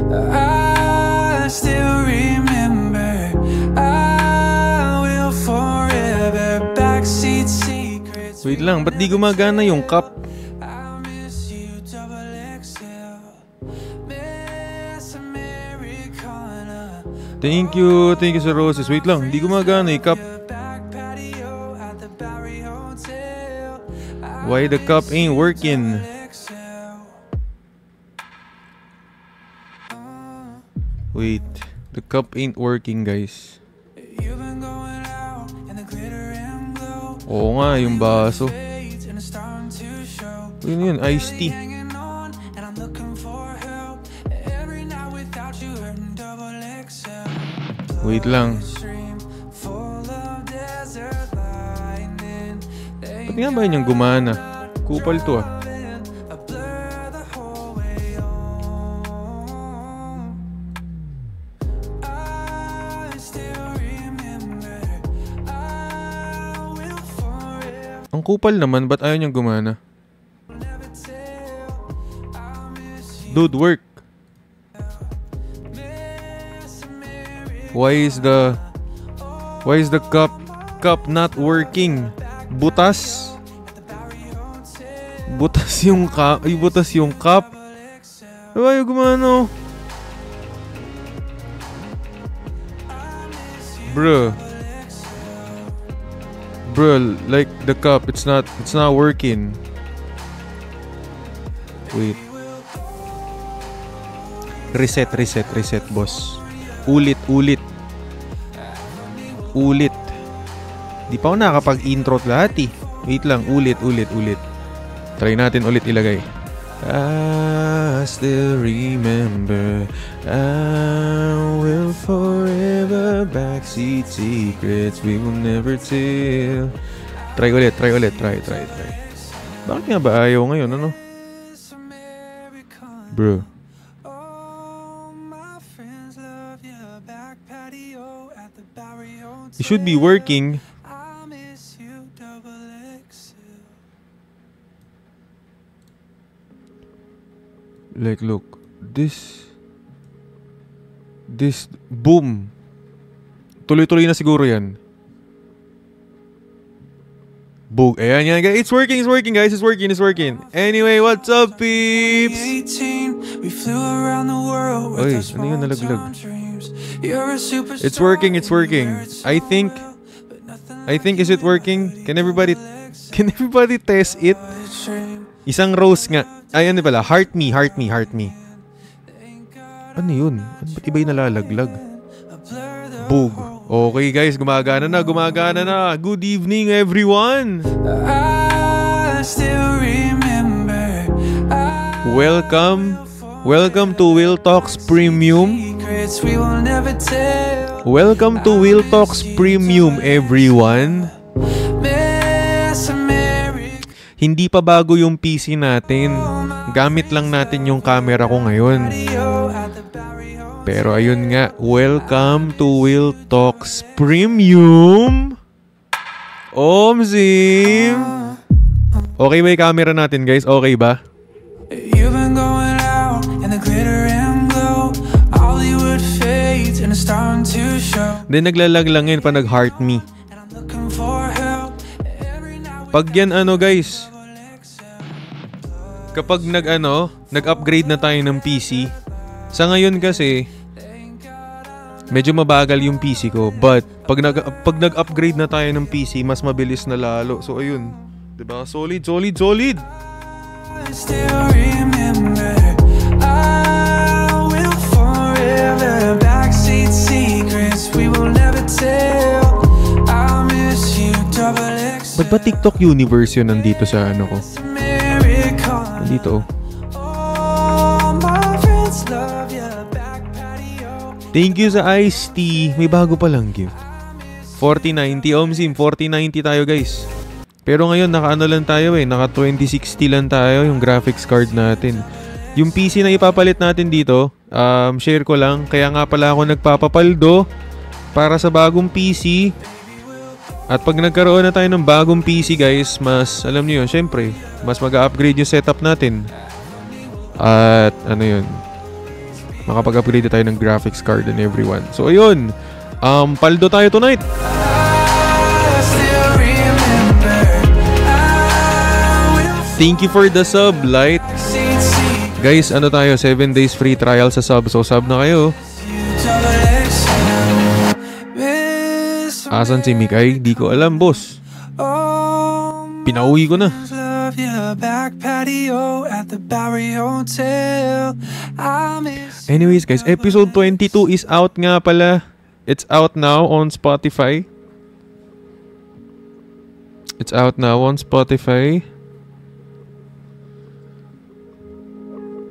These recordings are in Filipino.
I still remember. I will forever. Backseat secrets. Wait lang, ba't di gumagana yung cup? I miss you, double XL. Miss Americana. Thank you sa roses. Wait lang, di gumagana yung cup. Back patio at the Barry Hotel. Why the cup ain't working? Wait, the cup ain't working, guys. You've been going out and the glitter and glow. Oo nga, yung baso. Fades and it's starting to show. Yun yun, iced tea. Hanging on and I'm looking for help. Every night without you hurting double XL. Wait lang. Stream full of desert lightning. Ba't nga ba yun yung gumana? Kupal to ah. A blur the whole way home. I still remember. I will forever Ang kupal naman, ba't ayaw niyang gumana? tell. I miss you. Dude, work. Miss America. Why is the cup not working? Butas. Butas yung cup. Ay, butas yung cup. Ayaw gumana. Bro, like the cup, it's not working. Wait. Reset, boss. Ulit. Di pa ako nakakapag-intro lahat eh. Wait lang, ulit. Try natin ulit ilagay. I still remember. I will forever. Backseat secrets we will never tell. Try ulit. Bakit nga ba ayaw ngayon, ano? Bro. Oh, my friends love you. Back patio at the Barry Hotel. It should be working. I miss you, double XL. Like, look. This, boom. Tuloy-tuloy na siguro yan. Boom. Ayan, guys. It's working, guys. It's working. Anyway, what's up, peeps? 18, we flew around the world with Oy, our ano yun, nalaglag? small-town dreams. You're a superstar. It's working. I think, is it working? Can everybody test it? Isang rose nga. Ay, ano pala? Heart me. Ano yun? Ba't iba yung nalalaglag? Boog. Okay, guys. Gumagana na. Good evening, everyone. I still remember. Welcome to Will Talks Premium. Secrets we will never tell. Welcome to Will Talks Premium, everyone. Miss America. Hindi pa bago yung PC natin. Gamit lang natin yung camera ko ngayon. At the Barry Hotel. Pero ayun nga, welcome to Will Talks Premium. Omzim! Okay ba yung camera natin, guys? Okay ba? You've been going out and the glitter and glow. Hollywood fades and it's starting to show. Then naglalag lang yun pa nag-heart me. And I'm looking for help. Every night Pag yan guys, kapag nag-upgrade na tayo ng PC, sa ngayon kasi, medyo mabagal yung PC ko. But, pag nag-upgrade na tayo ng PC, mas mabilis na lalo. So, ayun. Diba? Solid. I still remember. I will forever. Backseat secrets we will never tell. I miss you, double X. Ba't ba TikTok universe yun nandito sa ko? America. Nandito, oh. Oh, my friends love you. Back patio. Thank you sa iced tea. May bago palang gift. 4090. Omsim, 4090 tayo, guys. Pero ngayon, naka-ano lang tayo naka 2060 lang tayo yung graphics card natin. Yung PC na ipapalit natin dito, share ko lang. Kaya nga pala ako nagpapapaldo para sa bagong PC. At pag nagkaroon na tayo ng bagong PC, guys, mas, alam niyo yun, syempre, mas mag-upgrade yung setup natin. At, ano yun, makapag-upgrade tayo ng graphics card and everyone. So ayun, paldo tayo tonight. Thank you for the sub, Light. Guys, ano tayo, 7 days free trial sa sub. So sub na kayo. Asan si Mikay? Di ko alam, boss. Pinauwi ko na. Anyways guys, episode 22 is out nga pala. It's out now on Spotify. It's out now on Spotify.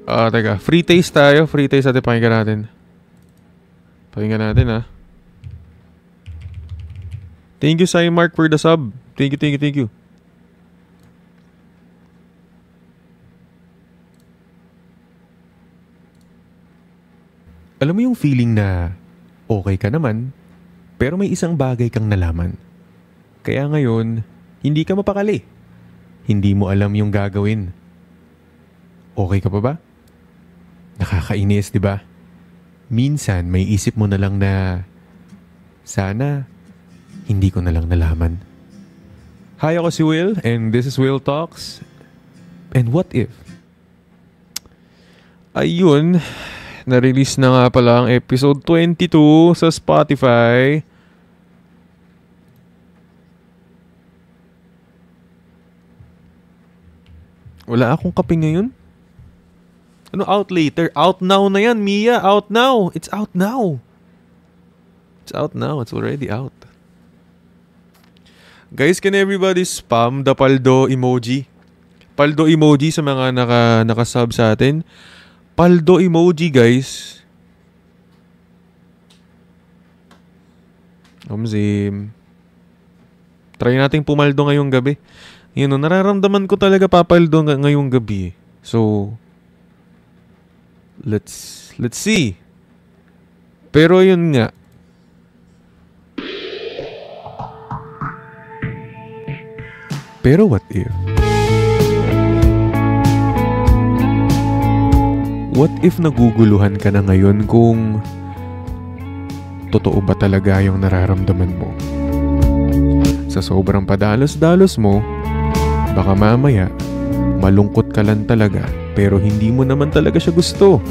Teka, free taste tayo. Free taste natin, pakinggan natin. Pakinggan natin, ha. Thank you, Sai Mark, for the sub. Thank you. Alam mo yung feeling na okay ka naman, pero may isang bagay kang nalaman. Kaya ngayon, hindi ka mapakali. Hindi mo alam yung gagawin. Okay ka pa ba? Nakakainis, di ba? Minsan, may isip mo na lang na sana hindi ko na lang nalaman. Hi, ako si Will, and this is Will Talks. And what if? Ayun, na-release na nga pala ang episode 22 sa Spotify. Wala akong kape ngayon. Ano out later? Out now na yan, Mia. Out now. It's out now. It's out now. It's already out. Guys, can everybody spam the paldo emoji? Paldo emoji sa mga naka-sub sa atin. Paldo emoji, guys. Omzim. Try nating pumaldo ngayong gabi. Yun, nararamdaman ko talaga papaldo ngayong gabi. So, let's see. Pero yun nga. Pero what if? What if naguguluhan ka na ngayon kung totoo ba talaga yung nararamdaman mo? Sa sobrang padalos-dalos mo, baka mamaya malungkot ka lang talaga pero hindi mo naman talaga siya gusto.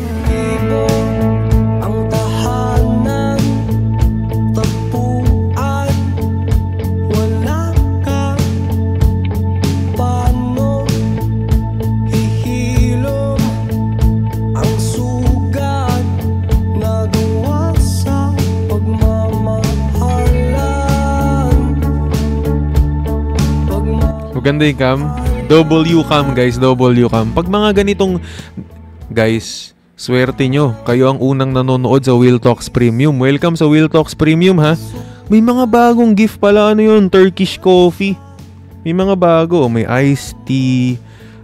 Maganda yung cam. W cam, guys. W cam. Pag mga ganitong, guys, swerte nyo. Kayo ang unang nanonood sa Will Talks Premium. Welcome sa Will Talks Premium, ha? May mga bagong gift pala. Ano yun? Turkish coffee. May mga bago. May iced tea.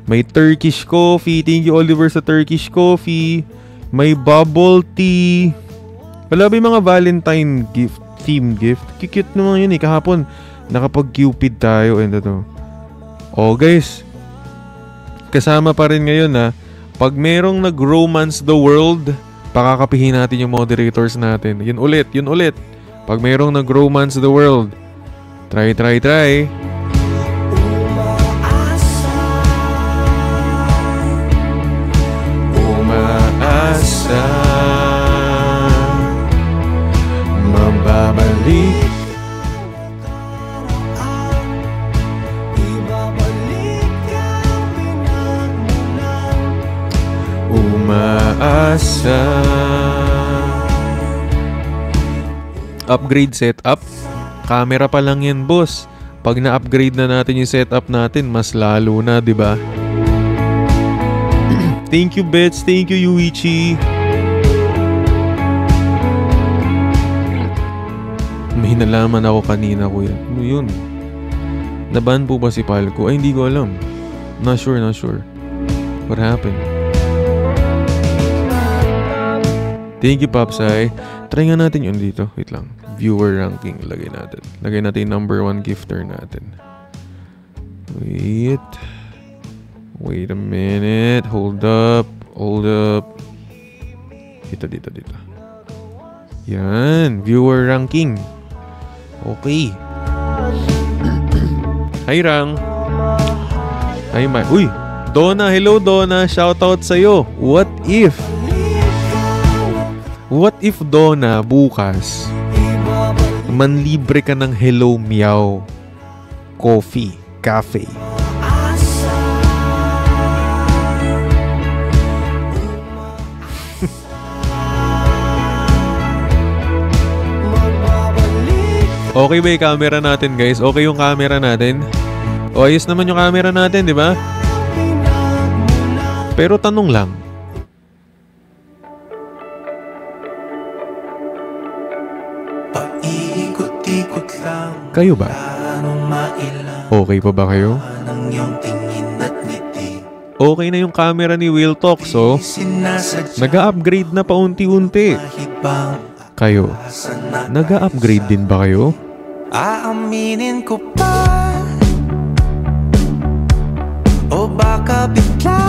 May Turkish coffee. Thank you, Oliver, sa Turkish coffee. May bubble tea. Wala ba yung mga Valentine gift? Theme gift? Cute naman yun eh. Kahapon, nakapag-Cupid tayo. And ito. Oh guys, kasama pa rin ngayon ha. Pag merong nag-romance the world, pakakapihin natin yung moderators natin. Yun ulit. Pag merong nag-romance the world, try. Umaasa, mababalik. Umaasa. Upgrade setup. Camera pa lang yan, boss. Pag na-upgrade na natin yung setup natin, mas lalo na, di ba? Thank you, Bets. Thank you, Yuichi. May nalaman ako kanina, kuya. Ano yun? Naban po ba si Palco? Ay, hindi ko alam. Not sure. What happened? Thank you, Popsai. Try nga natin yun dito. Wait lang. Viewer ranking. Lagay natin number 1 gifter natin. Wait a minute. Hold up. Dito. Yan. Viewer ranking. Okay. Hi, Rang. Hi, Mike. Uy! Donna, hello Donna. Shoutout sa'yo. What if Donna, bukas, manlibre ka ng Hello Meow Coffee, Cafe? Okay ba yung camera natin, guys? Okay yung camera natin? O, ayos naman yung camera natin, di ba? Pero tanong lang. Kayo ba? Okay pa ba kayo? Okay na yung camera ni Will Talk, so nag-upgrade na paunti-unti. Kayo, nag-upgrade din ba kayo? Aaminin ko pa, o baka bigla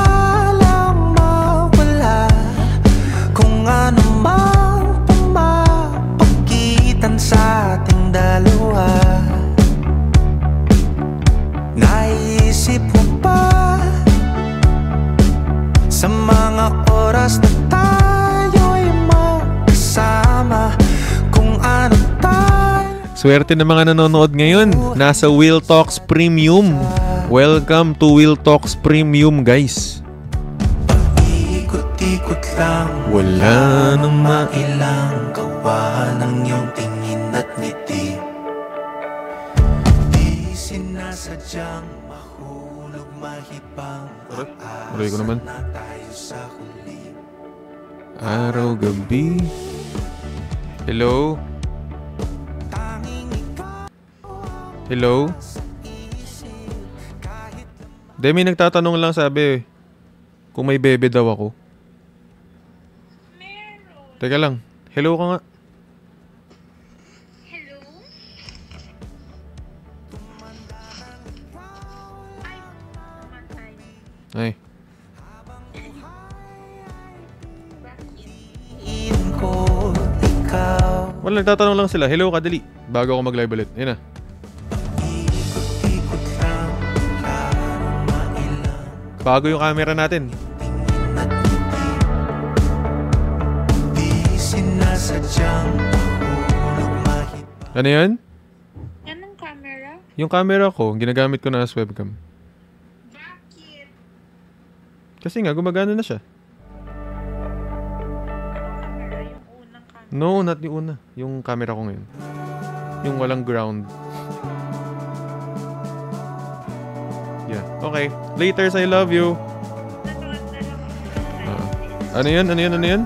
lang mawala kung ano mang pumapagitan sa ating dalawa. Naisip mo ba sa mga oras na tayo'y magkasama kung ano tayo? Swerte ng mga nanonood ngayon. Nasa Will Talks Premium. Welcome to Will Talks Premium, guys. Ikot-ikot lang, wala nang mailang gawa ng iyong tingin at ngiti. Di sinasadyang mahulog, mahibang. Aray ko naman. Na tayo sa huli. Araw, gabi. Hello? Hello? Demi, nagtatanong lang, sabi kung may bebe daw ako. Meron. Teka lang. Hello ka nga. Hello? Ay, mamatay. Ay. Wala, nagtatanong lang sila. Hello ka, dali. Bago ako mag-live ulit. Yan na. Bago yung camera natin. Ano yan? Anong camera? Yung camera ko, ginagamit ko na as webcam. Bakit? Kasi nga, gumagana na siya. Anong camera? Yung unang camera? No, not yung una. Yung camera ko ngayon. Yung walang ground. Yeah, okay. Laters, I love you. Ano yan? Ano yan? Ano yan?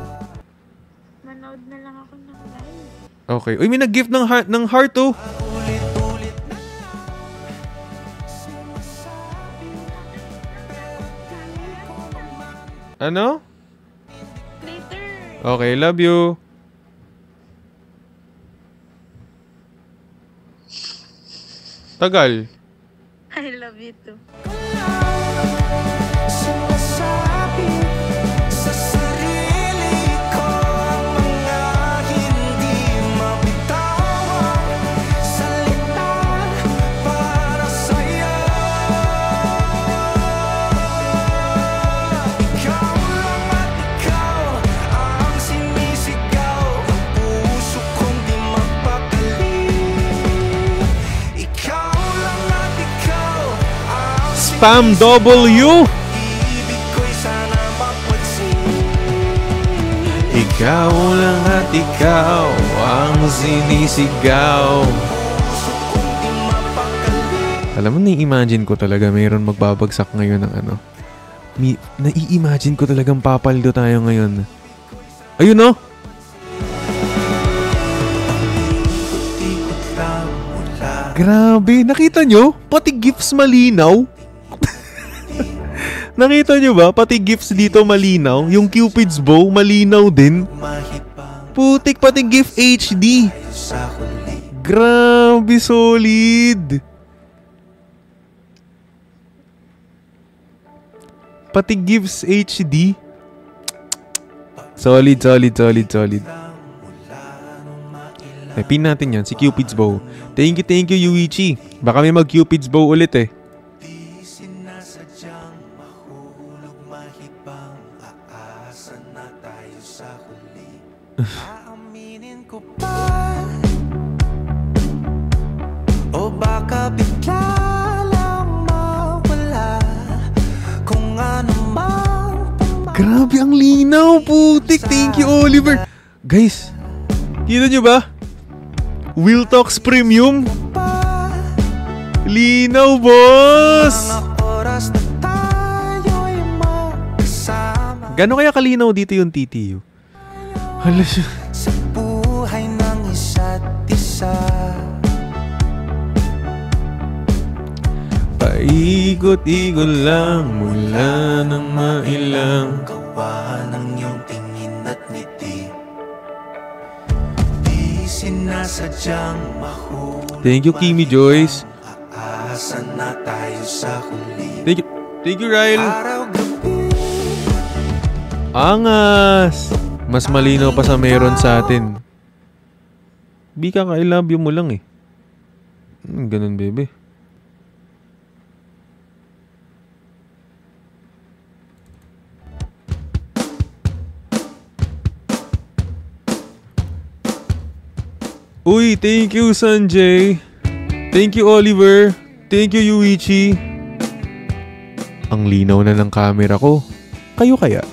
Manood na lang ako ng live. Okay. Uy, may nag-gift ng heart, oh. Ano? Later. Okay, love you. Tagal. I love you too. Sinasabi sa sarili ko ang mga hindi mabitawang salita para sa'yo. Ikaw lang at ikaw ang sinisigaw, ang puso kong di mapakali. Ikaw lang at ikaw ang Spam W. ibig ko'y sana mapansin. Ikaw lang at ikaw ang sinisigaw. Puso kong di mapakali. Alam mo, nai-imagine ko talaga mayroon magbabagsak ngayon ng ano. Nai-imagine ko talagang papaldo tayo ngayon. Ayun, no? Ikot lang mula Grabe, nakita nyo? Pati gifts malinaw. Nakita nyo ba? Pati gifts dito malinaw. Yung Cupid's bow malinaw din. mahibang Putik, pati gift HD. sa huli. Grabe, solid. Pati gifts HD. Solid. Pin natin yan, si Cupid's Bow. Thank you, Yuichi. Baka may mag-Cupid's Bow ulit eh. Di sinasadyang mahulog mahibang, aasa na tayo sa huli. Aaminin ko pa, o baka bigla lang mawala kung ano mang Grabe, ang linaw, putik. Thank you, Oliver. Guys, kita nyo ba? Will Talks Premium. Linaw, boss. oras na tayo'y magkasama Gano'n kaya kalinaw dito yung TTU? Hala siya. sa buhay ng isa't isa. Paikot-ikot lang mula ng mailang. Gawa ng iyong tingin at ngiti, di sinasadyang mahulog. Thank you, Kimi Joyce. Aasa na tayo sa huli. Thank you, Ryle. Araw-gabi Angas. Mas malinaw pa sa meron sa atin. Bika ka, I love you mo lang eh. Ganun, bebe. Uy, thank you, Sanjay. Thank you, Oliver. Thank you, Yuichi. Ang linaw na ng camera ko. Kayo kaya?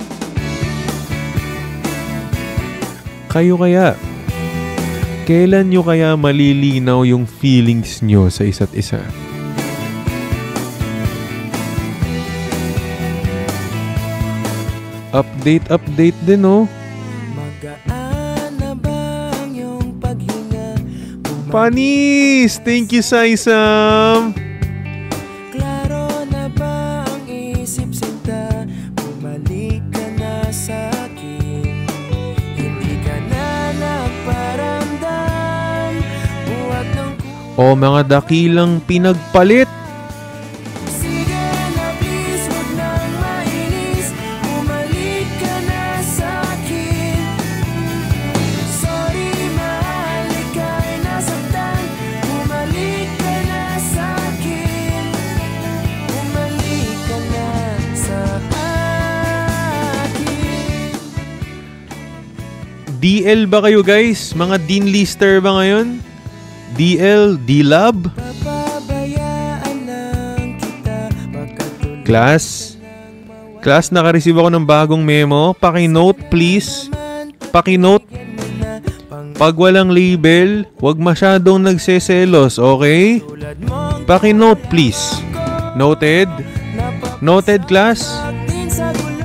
Kailan nyo kaya malilinaw yung feelings nyo sa isa't isa? Update din, oh. magaan na ba ang iyong paghinga? Panis! Thank you, Saisam! Klaro na ba ang isip sinta? Bumalik ka na sa akin. Hindi ka na nagparamdam. Buhat ng O mga dakilang pinagpalit. sige na please, huwag nang mainis. Bumalik ka na sa akin. Sorry mahal, ika'y nasaktan. Bumalik ka na sa akin. Bumalik ka na sa akin. DL ba kayo, guys? Mga Dean Lister ba ngayon? DL, D-Lab? Papabayaan lang kita pagkatuloy Class, naka-receive ako ng bagong memo. Paki-note, please. Paki-note. na pang Pag walang label, wag masyadong nagseselos, okay? tulad mong Paki-note, please. Noted? Noted, class? napapagtin sa gulo.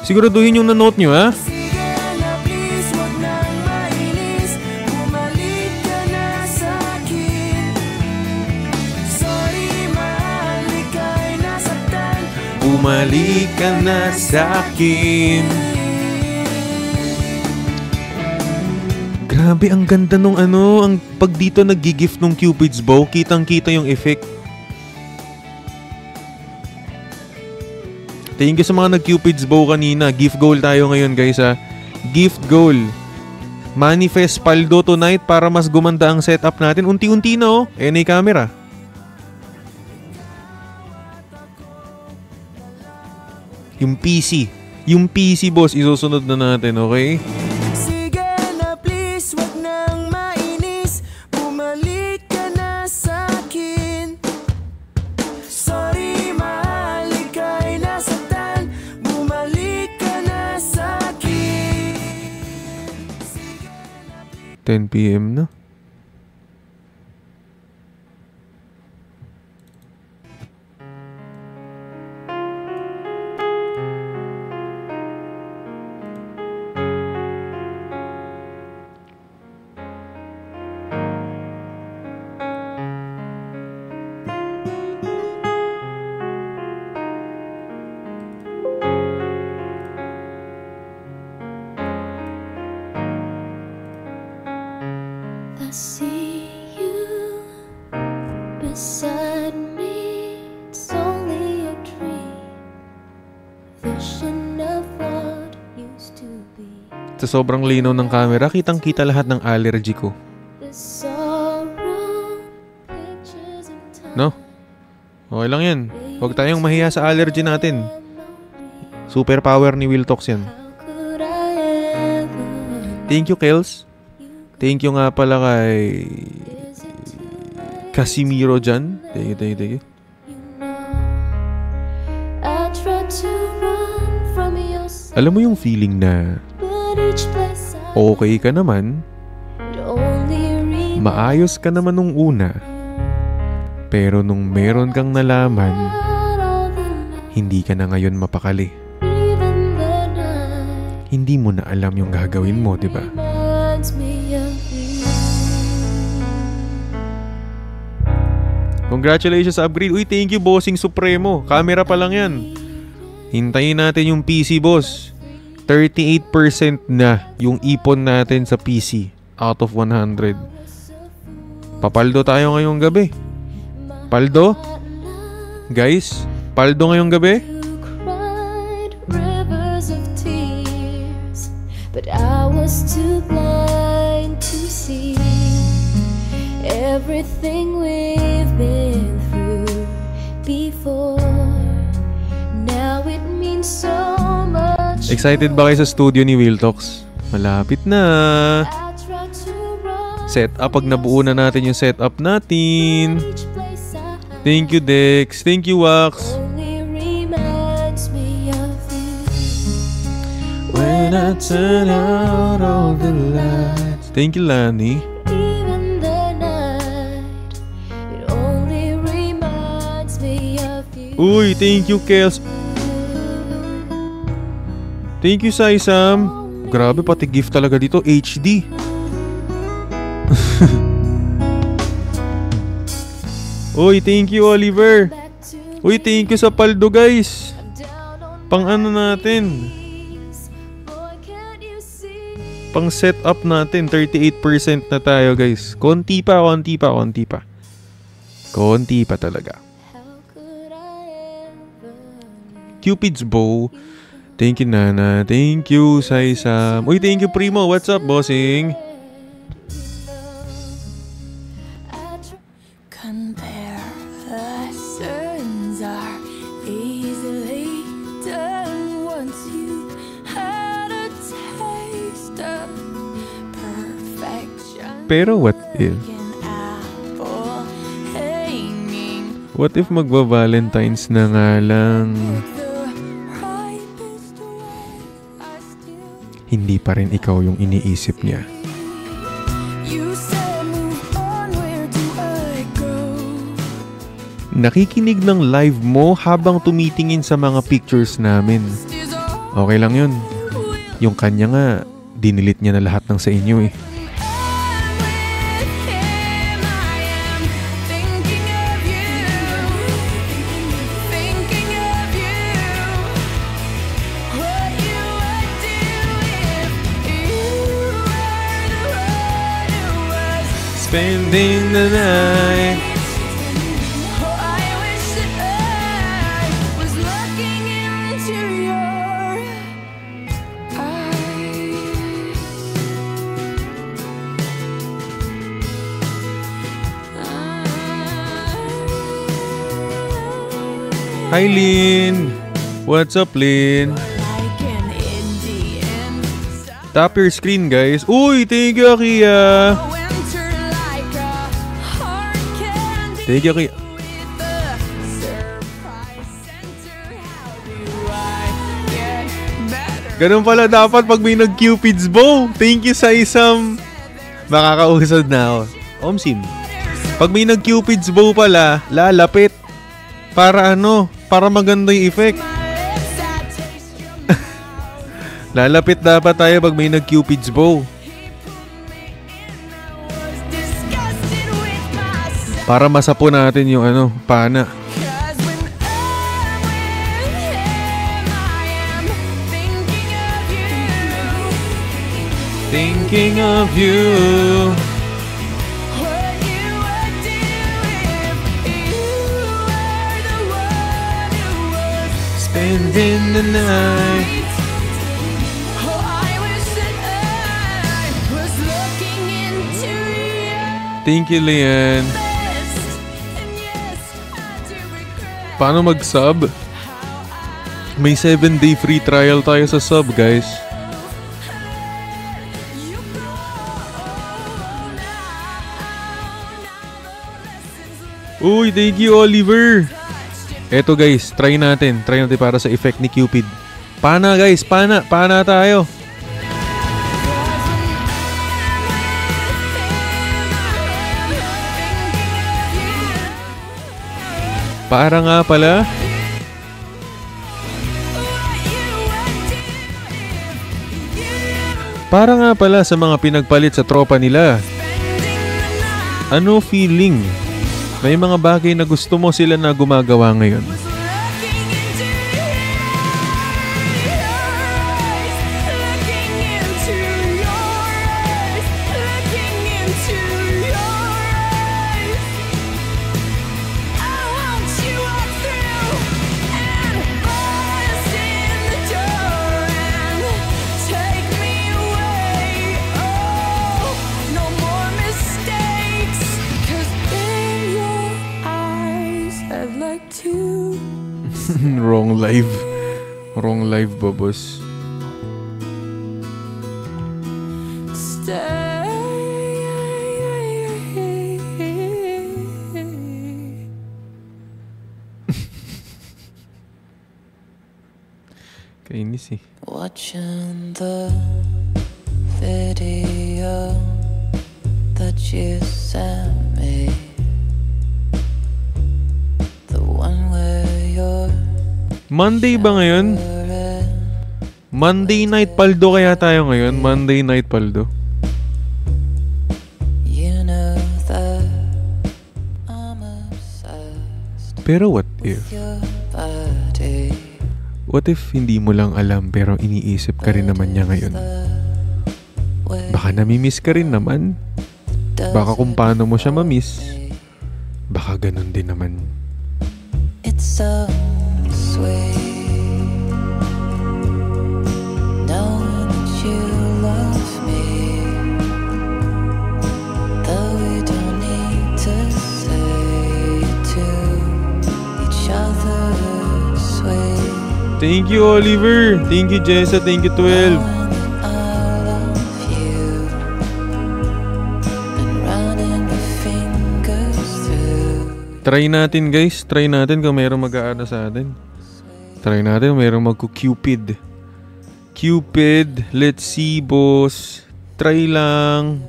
Siguraduhin yung na-note nyo, ha? Sige na please, huwag nang mainis. Bumalik ka na sa akin. Sorry mahal, ika'y nasaktan. Bumalik ka na sa akin. Grabe, ang ganda nung ang pag dito nag-gift nung Cupid's Bow, kitang-kita yung effect. Thank you sa mga nag-Cupid's Bow kanina. Gift goal tayo ngayon, guys, ha. Gift goal. Manifest paldo tonight para mas gumanda ang setup natin. Unti-unti na, oh. NA camera. Yung PC. Yung PC, boss, isusunod na natin, okay? Sige na please, huwag nang mainis. Bumalik ka na sa akin. Sorry mahal, ika'y nasaktan. Bumalik ka na sa akin. 10 PM na. I see you beside me. It's only a dream, vision of what used to be. Sa sobrang linaw ng camera, kitang-kita lahat ng allergy ko. The sorrow, pictures in time. No? Okay lang yan. Huwag tayong mahiya sa allergy natin. Superpower ni Will Talks yan. How could I ever? Thank you, Kels. Thank you nga pala kay Is it too late? Casimiro dyan. Thank you. You know, I tried to run from your side, Alam mo yung feeling na but each place I okay ka naman, went only reminded maayos ka naman nung una, pero nung meron kang nalaman, all the night, hindi ka na ngayon mapakali. even the night Hindi mo na alam yung gagawin mo, di ba? reminds me of you. Congratulations sa upgrade. Uy, thank you, Bossing Supremo. Camera pa lang yan. Hintayin natin yung PC, boss. 38% na yung ipon natin sa PC out of 100. Papaldo tayo ngayong gabi. Paldo? Guys, paldo ngayong gabi? You cried rivers of tears, but I was too blind to see everything we've been through before. Now it means so much. Excited ba kayo sa studio ni Will Talks? Malapit na. I tried to run Setup, pag nabuo na natin yung setup natin. each place I had. Thank you, Dex. Thank you, Wax. Only reminds me of you. When I turn out all the lights. Thank you, Lani. Even the night, it only reminds me of you. Uy, thank you, Kels. Thank you, Sai Sam. Grabe, pati gift talaga dito. HD. Uy, thank you, Oliver. Back to Uy, thank you sa paldo, guys. down on Pang ano natin? knees. Boy, can't you see? Pang setup natin. 38% na tayo, guys. Konti pa. Konti pa talaga. How could I ever Cupid's Bow. Thank you, Nana. Thank you, Sai Sam. Uy, thank you, Primo. What's up, bossing? Comparisons are easily done once you had a taste of perfection. Pero what if? An apple hanging What if magba-Valentine's na nga lang? the ripest way, I still Hindi pa rin ikaw yung iniisip niya. you said move on, where do I go? Nakikinig ng live mo habang tumitingin sa mga pictures namin. Is all Okay lang yun. will Yung kanya nga, dinilit niya na lahat ng sa inyo eh. I'm with him, I am thinking of you, thinking of you. What you would do if you were the one who was. Spending the night. Oh, I wish that I was looking into your eyes. Hi, Lynn. What's up, Lynn? Like an Indian Tap your screen, guys. Uy, thank you, Kia. winter, like a hard candy Thank you, Kia. with a surprise center. How do I get better? Ganun pala dapat pag may nag-Cupid's Bow. Thank you sa isang... Makakausad na ako. Omsim. Pag may nag-Cupid's Bow pala, lalapit. Para ano? Para maganda yung effect. My lips, I taste your Lalapit dapat tayo pag may nag-Cupid's Bow. was disgusted with myself. Para masapo natin yung ano, pana. 'Cause when I'm with him, I am thinking of you. Thinking of you. What you would do if you were the one who was Spending the night. Oh, I wish that Thank you, Lian. Paano mag-sub? May 7-day free trial tayo sa sub, guys. Uy, thank you, Oliver. Eto guys, try natin para sa effect ni Cupid. Pana guys, pana tayo. Para nga pala. Para nga pala sa mga pinagpalit sa tropa nila. Ano feeling? May mga bagay na gusto mo sila na gumagawa ngayon. Wrong live ba, boss? Kainis eh. Watching the video that you sent me, the one where you're Monday ba ngayon? Monday night paldo kaya tayo ngayon? Monday night paldo. you know that I'm obsessed Pero what if? with your body. What if hindi mo lang alam pero iniisip ka rin naman niya ngayon? Baka namimiss ka rin naman. Baka kung paano mo siya mamiss, baka ganun din naman. It's so sweet knowing that you love me, though we don't need to say it to each other. Sweet. Thank you, Oliver. Thank you, Jessa. Thank you, 12. Knowing that I love you and running my fingers through. Try natin, guys. Try natin kung mayroong mag-aano sa atin. Try natin kung mayroong magku-Cupid. Cupid, let's see, boss. Try lang.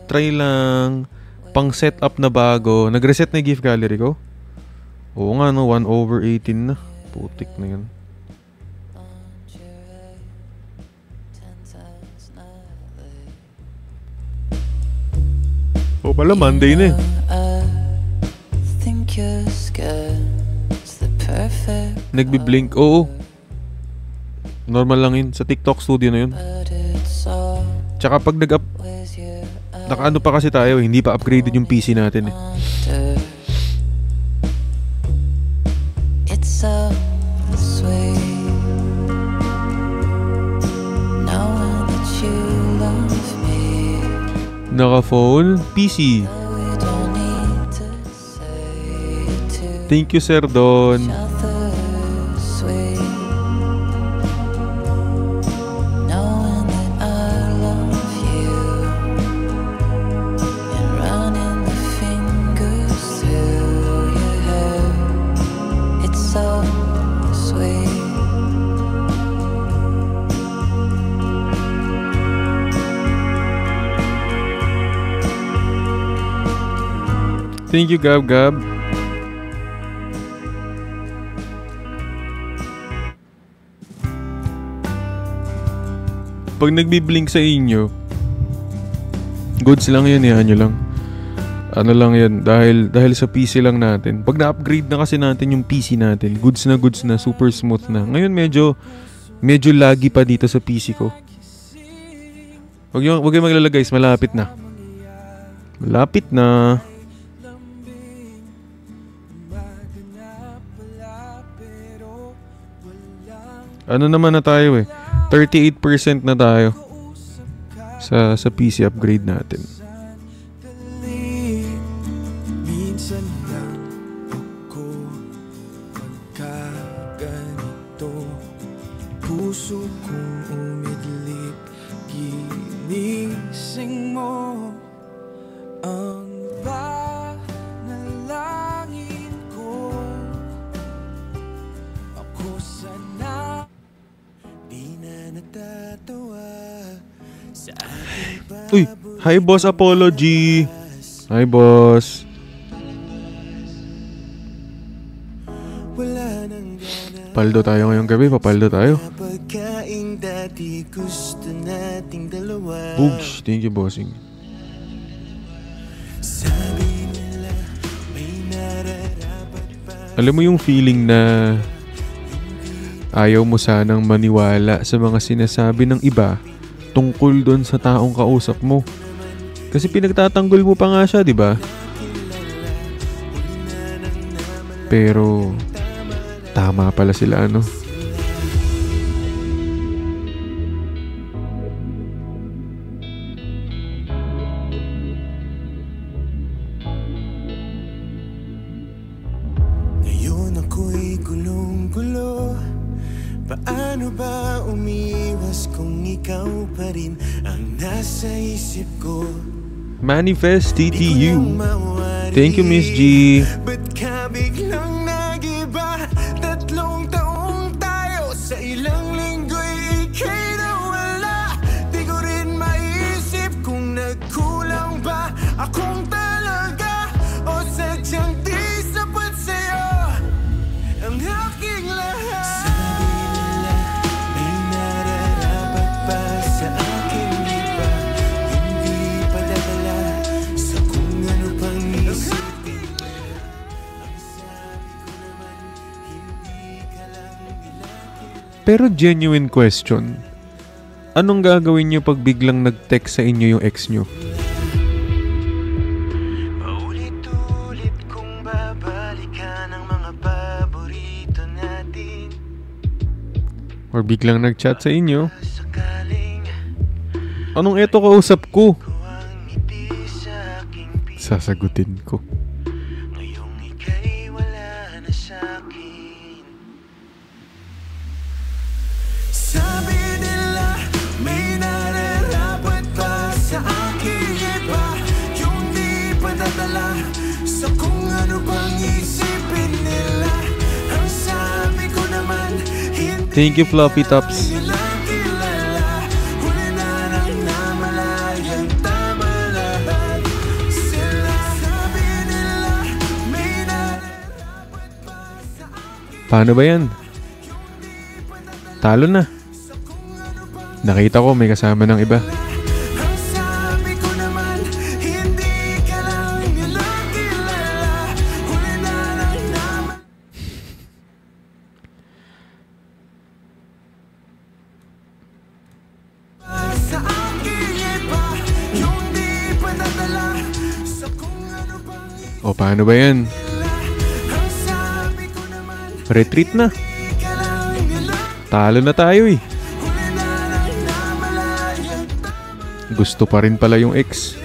Pang setup na bago. Nag-reset na yung gift gallery ko? Oo nga, no. 1/18 na. Putik na yun. O pala, Monday na eh. Think you're scared. It's the perfect Nagbi-blink. Oo. Normal lang yun. Sa TikTok studio na yun. but it's all Tsaka pag nag-up, with your naka-ano pa kasi tayo, hindi pa upgraded yung PC natin eh. under. It's so sweet knowing that you love me, Naka-phone, PC. though we don't need to say it to Thank you, Sir Don. each other. Sweet knowing that I love you and running the fingers through your hair. It's so sweet. Thank you, Gab Gab. Pag nagbi-blink sa inyo, goods lang yan, yan nyo lang. Ano lang yan, dahil sa PC lang natin. Pag na-upgrade na kasi natin yung PC natin, goods na, super smooth na. Ngayon medyo laggy pa dito sa PC ko. Wag yung maglalagay, guys, malapit na. Malapit na. Ano naman na tayo eh? 38% na tayo sa PC upgrade natin. puso kong umidlip, ginising mo ang panalangin ko. Ako sana di na natatawa sa ating Uy, hi boss Apollo G. Hi boss. wala nang gana. Paldo tayo ngayong gabi, papaldo tayo. Pagkain dati gusto nating dalawa. Boogs, thank you bossing. Sabi nila may nararapat pa. Alam mo yung feeling na ayaw mo sanang maniwala sa mga sinasabi ng iba tungkol doon sa taong kausap mo. Kasi pinagtatanggol mo pa nga siya, di ba? Pero tama pala sila, ano? Ngayon ako'y gulong-gulo. Paano ba umiwas kung ikaw pa rin ang nasa isip ko? Manifest TTU. Thank you, Miss G. Ba't ka biglang nag-iba? 3 taong tayo, sa ilang linggo'y ika'y nawala. Di ko rin maisip kung nagkulang ba akong talaga, o sadyang di sapat sa'yo ang aking lahat. Sabi nila may nararapat pa sa aking iba, hindi pa dadala sa kung ano pang isipin. Ang sabi ko naman, hindi ka lang nila kilala. Pero genuine question. Anong gagawin niyo pag biglang nag-text sa inyo yung ex niyo? Paulit-ulit kong babalikan ang mga paborito natin. Or biglang nag-chat sa inyo? Sakaling Anong eto kausap ko? ko ang ngiti sa aking piling. Sasagutin ko. Ngayong ika'y wala na sa'kin. Sabi nila may nararapat pa sa aking iba, yung di pa dadala sa kung ano bang isipin nila. Ang sabi ko naman, hindi Thank you, Fluffy Tops. nila kilala. Huli na nang namalayang tama lahat sila. Sabi nila may nararapat pa sa akin. Paano ba yan? Talo na. Nakita ko may kasama ng iba. Ang sabi ko naman, hindi ka lang nila kilala. Huli na nang naman sa aking iba, yung di pa dadala sa kung ano bang O paano ba yan? ang sabi ko naman, Retreat na. hindi ka lang nila. Talo na tayo eh. Huli na nang namalayang Gusto pa rin pala yung ex.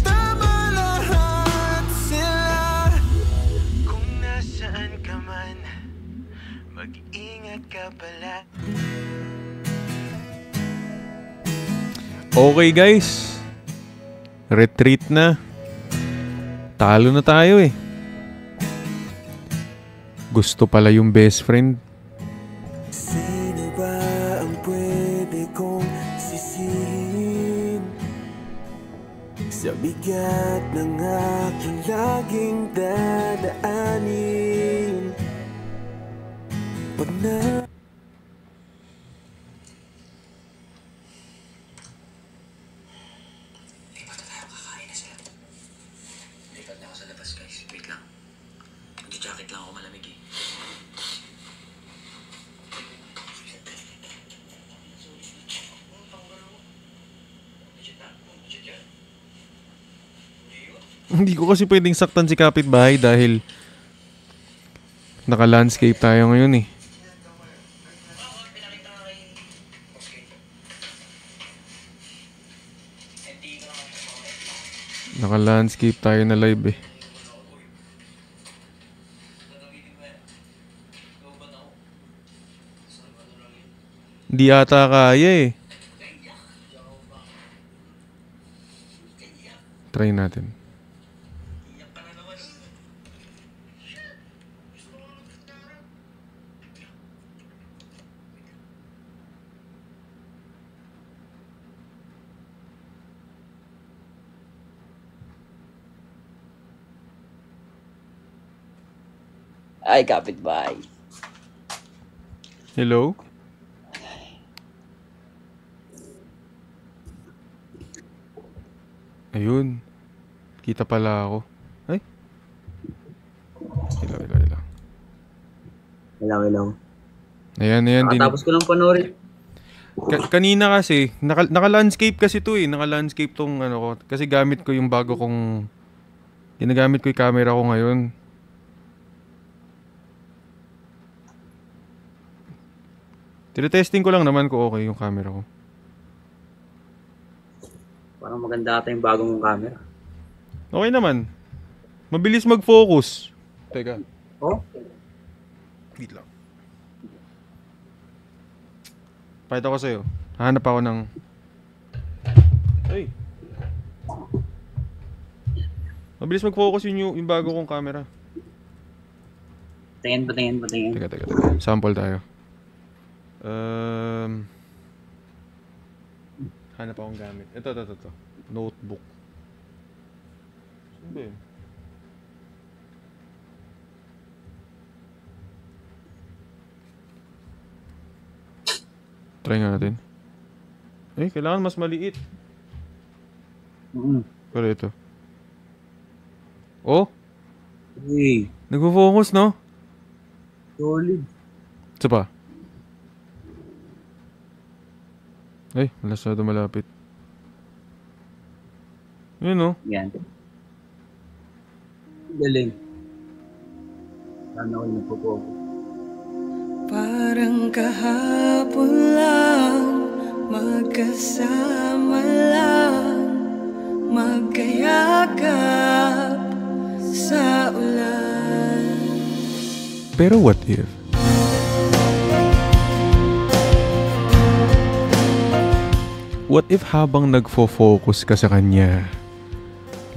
tama lahat sila. Kung nasaan ka man, mag-ingat ka pala. Okay guys. Retreat na. Talo na tayo eh. Gusto pala yung best friend. Sino ba ang pwede kong sisihin sa bigat ng aking laging dadaanin? Pag na Lipat na ako sa labas, guys. Wait lang. Mag-jacket lang ako, malamig eh. Hindi ko kasi pwedeng saktan si kapitbahay dahil naka-landscape tayo ngayon eh. Naka-landscape tayo na live eh. Di ata kaya eh. Try natin. Ay, kapitbahay. Hello? Ayun. Kita pala ako. Ay. Ilaw. Ilaw. Ayan. Tapos ko lang panoorin. Kanina kasi, naka-landscape kasi to eh. Naka-landscape tong ano ko. Kasi gamit ko yung bago kong... Ginagamit ko yung camera ko ngayon. Tine-testing ko lang naman kung okay yung camera ko. Parang maganda ata yung bagong mong camera. Okay naman. Mabilis mag-focus. Teka. Oh? Wait lang. Pakita ko sa'yo. Hanap ako ng... Ay! Mabilis mag-focus yung bago kong camera. Tingin. Teka. Sample tayo. Hanap akong gamit. Ito. Notebook. Saan ba yun? Try nga natin. Kailangan mas maliit. Pero ito. Oh? Hey. Nagpo-focus, no? Solid. Isa pa. Masyado malapit. Yun, no? Yan. Galing. Sana ako nagpo-focus. Parang kahapon lang, magkasama lang, magkayakap sa ulan. Pero what if? What if habang nagfo-focus ka sa kanya,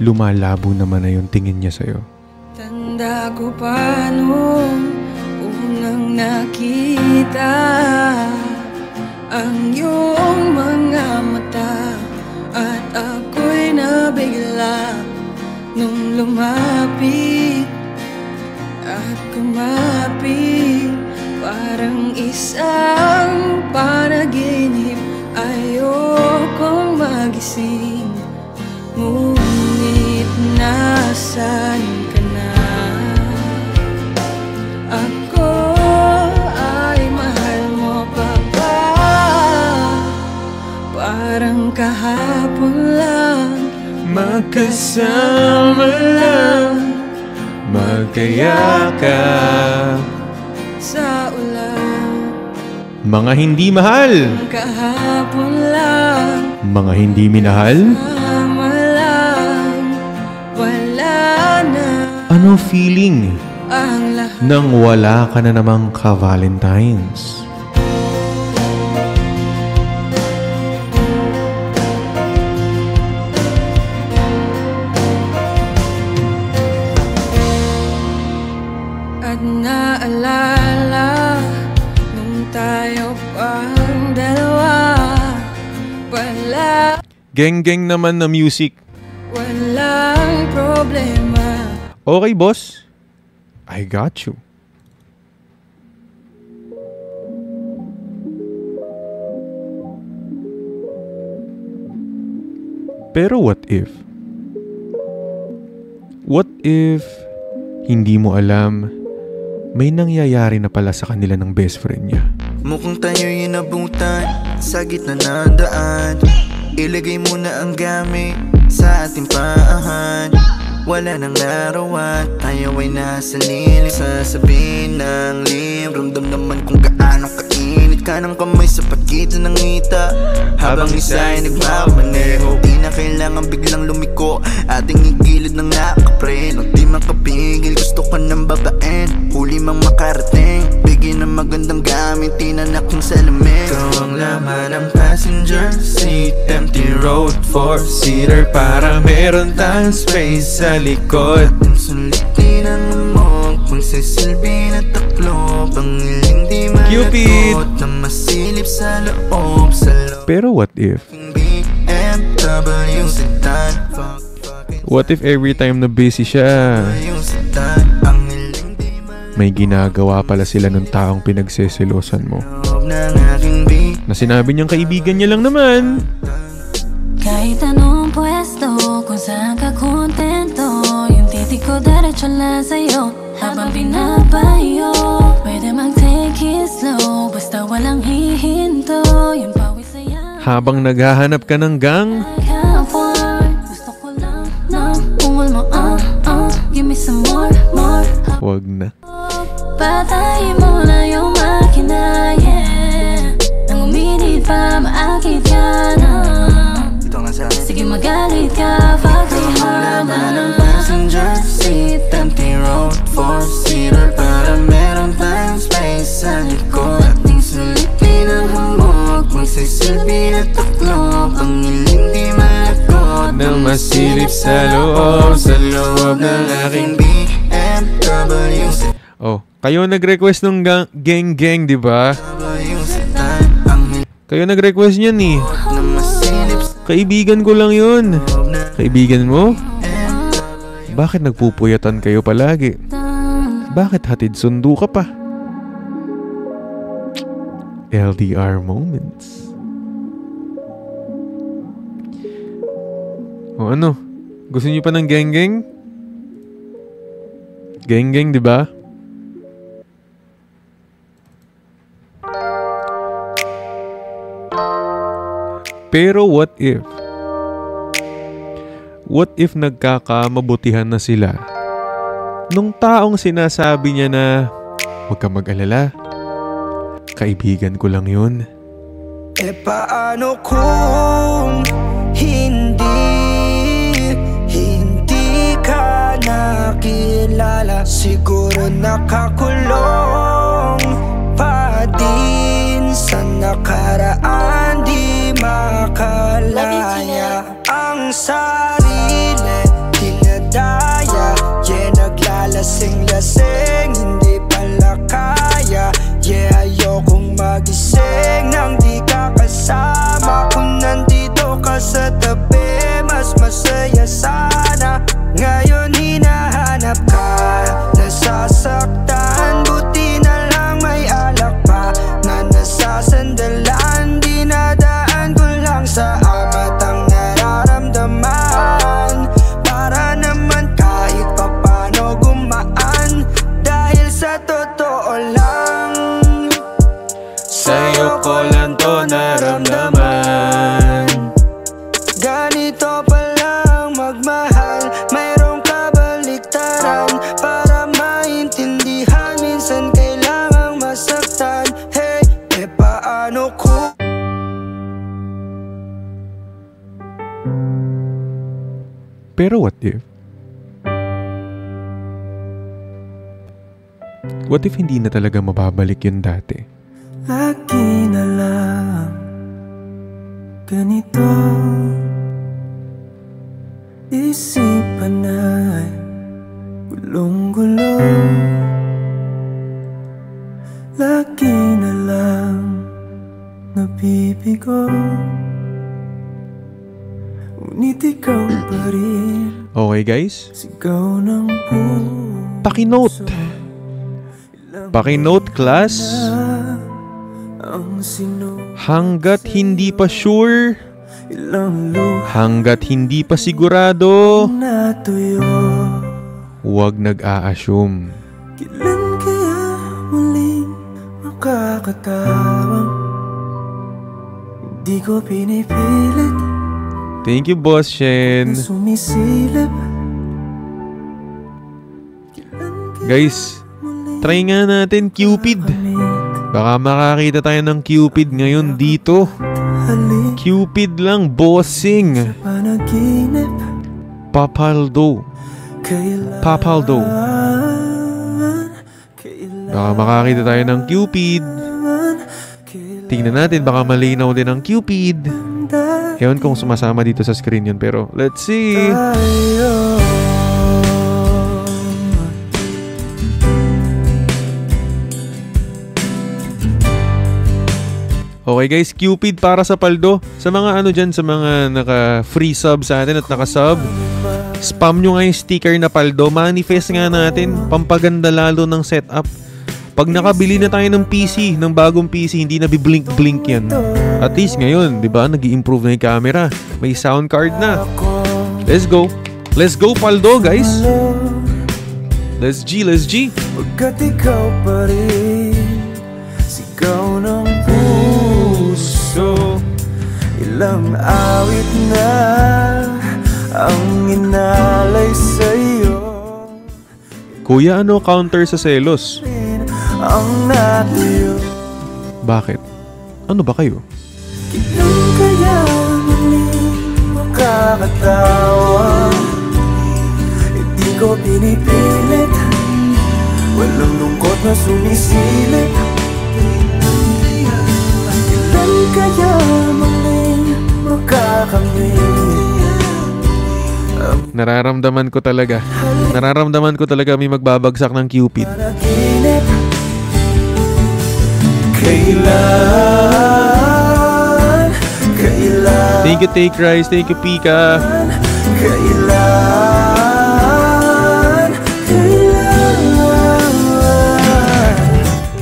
lumalabo naman na yung tingin niya sa'yo? Tanda ko pa nung unang nakita ang iyong mga mata, at ako'y nabigla nung lumapit at kumapit. Parang isang panaginip, ayokong magising, ngunit nasan ka na? Ako ay mahal mo pa ba? Parang kahapon lang, magkasama lang, magkayakap sa ulan. Mga hindi mahal, Kahapon lang, mga hindi minahal. sama lang, wala na Ano feeling ang lahat. nang wala ka na namang ka-Valentines? At naalala nung tayo pang dalawa, Geng-geng naman na music. walang problema. Okay, boss. I got you. Pero what if? What if hindi mo alam may nangyayari na pala sa kanila ng best friend niya? Mukhang tayo'y inabutan sa gitna ng daan. Ilagay mo na ang gamit sa ating paahan. Wala nang larawan, tayo ay nasa lilim. Sasabihin ng lim, ramdam naman kung gaano kainit ka ng kamay sa pagitan ng ngita, habang isa ay nagmamaneho. Di na kailangan biglang lumiko, ating igilid ng nakapreno. Di makapigil, gusto ka ng babaen, huli mang makarating. Bigyan ng magandang gamit, tinanak yung salamin. Ikaw ang laman ng passenger seat, empty road, four-seater, para meron tayong space sa likod. Ang sulitin ang amok, magsisilbi na taklo, pangiling di Cupid! malagot na masilip sa loob, Pero what if? BMW sedan. What if every time na busy siya, may ginagawa pala sila ng taong pinagseselosan mo, na sinabi niyang kaibigan niya lang naman? Kahit anong pwesto, kung saan ka kontento, yung titik ko diretso lang sa'yo, habang binabayo. Pwede mag-take it slow, basta walang hihinto, yung pawis sa'yo. Habang naghahanap ka ng gang, gusto ko lang na ungol mo, give me some more. wag na. Patayin mo na yung makina, yeah. Nang uminit pa, maakit ka na. Sige magalit ka, fuck me hard. Ng passenger seat, empty road, four-seater, para meron tayong space sa likod. Ating sulipin ang hamog, magsisilbi na taklo, pangiling di malagot Nang masilip sa loob ng aking BMW. Oh, kayo nag-request ng gang, di ba? Kayo nag-request niyan eh. Kaibigan ko lang yun. Kaibigan mo? Bakit nagpupuyatan kayo palagi? Bakit hatid sundo ka pa? LDR moments. O ano? Gusto niyo pa ng geng-geng? Geng-geng, di ba? Pero what if? What if nagkakamabutihan na sila nung taong sinasabi niya na huwag ka mag-alala, kaibigan ko lang yun? E paano kung hindi ka nakilala? Siguro nakakulong pa din sa nakaraan, di makalaya ang sarili, dinadaya, yeah, naglalasing-lasing, hindi pala kaya, yeah, ayokong magising nang di ka kasama. Kung nandito ka sa tabi, mas masaya sana. Ngayon hinahanap ka, nasasaktan, buti na lang may alak pa na nasasandalan. Dinadaan ko lang sa amat ang nararamdaman, para naman kahit papano gumaan. Dahil sa totoo lang, Sa'yo ko lang to naramdaman. ganito palang magmahal, mayroong kabaliktaran. Para maintindihan, minsan kailangang masaktan. Hey, e paano kung Pero what if? What if hindi na talaga mababalik yun dati? lagi na lang ganito, isipan ay gulong-gulo. Lagi na lang nabibigo, ngunit ikaw pa rin. Okay guys? Sigaw ng puso. Paki-note. Paki-note class. Ang sino Hanggat hindi pa sure, ilang luha hanggat hindi pa sigurado, natuyo. huwag nag-a-assume. Kailan kaya muling makakatawang? Hindi ko pinipilit Thank you, Boss Shen. na sumisilip. Guys, try nga natin Cupid. Baka makakita tayo ng Cupid ngayon dito. Cupid lang, bossing. Papaldo. Papaldo. Baka makakita tayo ng Cupid. Tingnan natin, baka malinaw din ang Cupid. Ewan kung sumasama dito sa screen yun, pero let's see. Okay guys, Cupid para sa paldo. Sa mga ano dyan, sa mga naka-free sub sa atin at naka-sub, spam nyo nga yung sticker na paldo. Manifest nga natin, pampaganda lalo ng setup. Pag nakabili na tayo ng PC, ng bagong PC, hindi na biblink-blink yan. At least ngayon, di ba, nag-i-improve na yung camera. May sound card na. Let's go. Let's go paldo guys. Let's G, let's G. Pagkat ikaw pa rin, sigaw ng puso. Ilang awit na ang inalay sa'yo. Kuya, ano counter sa selos? Ang natuyo. Bakit? Ano ba kayo? Kailan kaya muling makakatawa? Hindi ko pinipilit, walang lungkot na sumisilip. Kailan kaya muling makakamit? Nararamdaman ko talaga. Nararamdaman ko talaga may magbabagsak ng Cupid. Kailan? Thank you, Take Rice. Thank you, Pika.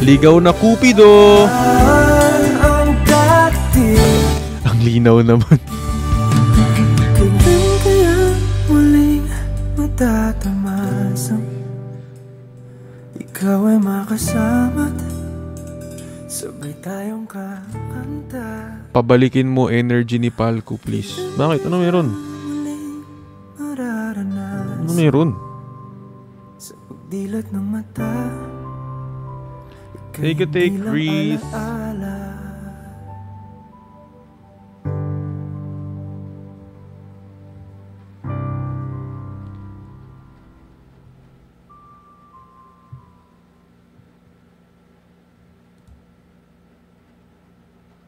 Ligaw na Cupido. Ang linaw naman. Kailan kaya muling matatamasang ikaw ay makasama't sabay tayong kakanta. Pabalikin mo energy ni Palco, please. Bakit? Ano meron? Ano meron? Sa pagdilat ng mata, Take a take, Chris.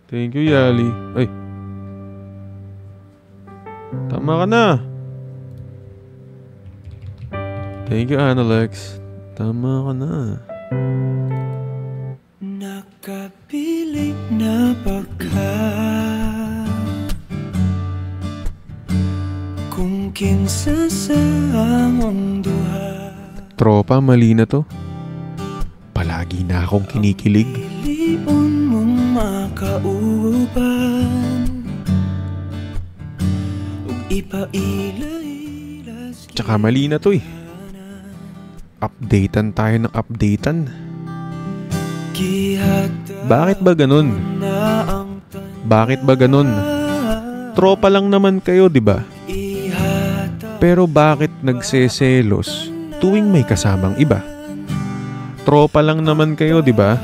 Thank you, Yali. Ay. Tama ka na. Thank you, Analex. Tama ka na. Nakapilit na baka kung kinsa sa among duha. Tropa, mali na to. Palagi na akong kinikilig. Piliun mong makauban ug ipaila-ilas. Tsaka mali na to eh. Updatean tayo ng updatean. Bakit ba ganun? Bakit ba ganun? Tropa lang naman kayo, di ba? Pero bakit nagseselos tuwing may kasamang iba? Tropa lang naman kayo, di ba?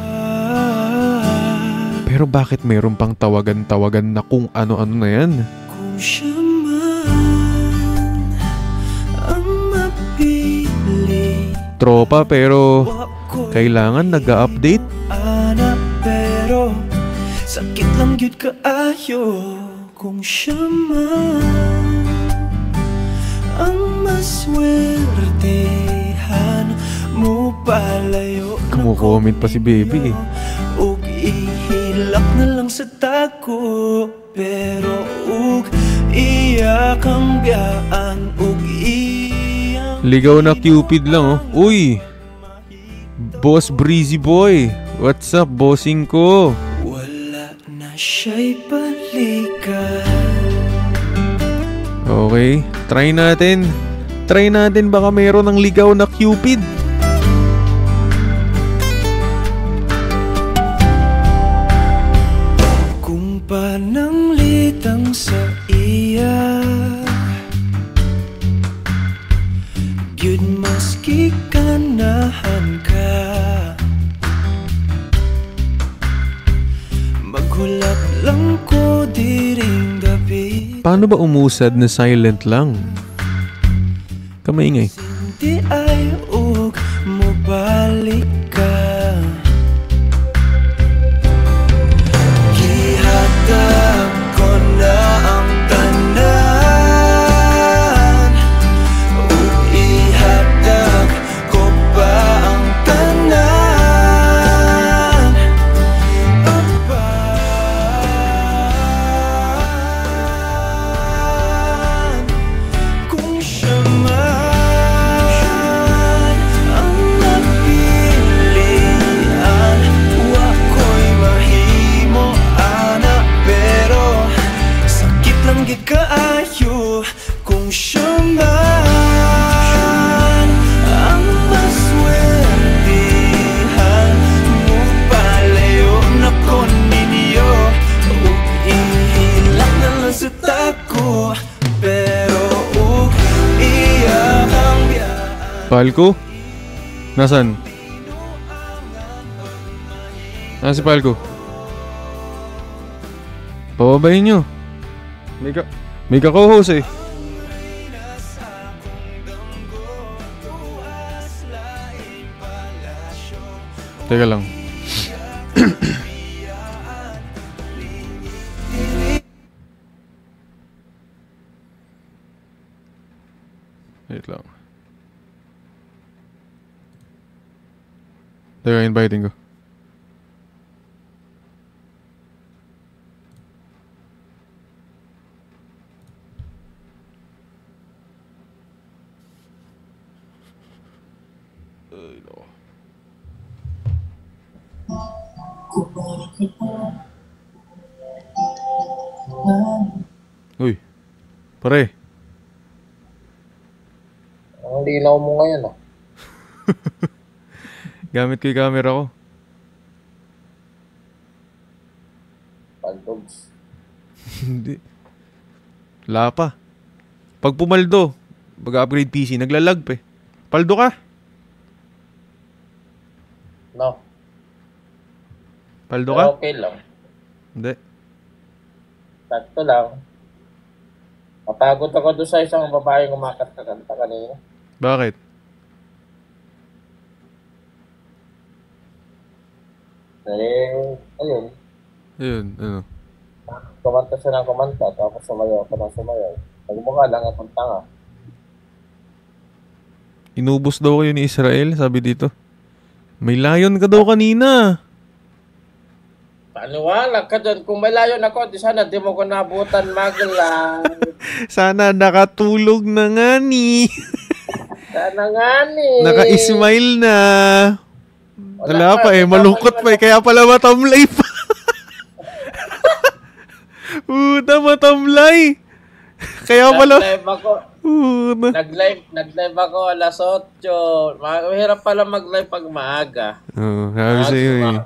Pero bakit mayroon pang tawagan-tawagan na kung ano-ano na yan? Kung siya man ang mapili, Tropa pero kailangan nag-update? anak pero sakit lang yun kaayo. Kung siya man ang maswertehan mo palayo. Kumukomment pa si baby eh. Ug ihilak na lang sa tako, pero ug iya kang biyaan ug iyang Ligaw na Cupid lang oh. Uy! Boss Breezy Boy! What's up, bossing ko? wala na siya'y balikan. Okay, try natin. Try natin baka mayroon ng ligaw na Cupid. Kung pananglitang sa iya, gyud maski kanahan ka, Hulak lang ko diring gabi. Paano ba umusad na silent lang? Kamaingay. Di ay ug mo balik ka. Gihatag ko na ang tanan, ug ihatag ko pa ang tanan. Apan kung siya man ang napilian, wako'y mahimo ana, pero sakit lang gid kaayo kung siya man ang maswertihan. Mo palayo na ko ninyo, ug ihilak na lang sa tako, pero ug iyak ang biyaan. Palko? Nasaan? Ah, si Palko. Pababayin nyo. May ka-co-host eh. Teka lang. Wait lang. Teka, inviting ko. Uy, pare. Ang linaw mo ngayon ah. Gamit ko yung camera ko. Pantogs. Hindi. Wala pa. Pag pumaldo, mag-upgrade PC, naglalag pa eh. Paldo ka. No. Paldo Pero ka? okay lang. Hindi. Sakto lang. Mapagod ako doon sa isang babaeng umakat na kanta kanina. Bakit? Ayun. Ayun, ano? Kumanta siya ng kumanta, tapos sumayaw ako ng sumayaw. Nagmukha lang akong tanga. Inubos daw kayo ni Israel, sabi dito. May layon ka daw kanina. Paniwala ka dyan. Kung may layon ako, di sana di mo ko nabutan maglang. Sana nakatulog na nga ni. Sana nga ni. Naka-smile na. Wala pa eh, malungkot pa eh. Kaya pala matamlay pa. Puta, matamlay. Kaya pala. Nag-live ako. Nag-live ako alas 8. Mahirap pala mag-live pag maaga. Oo, sabi sa'yo eh.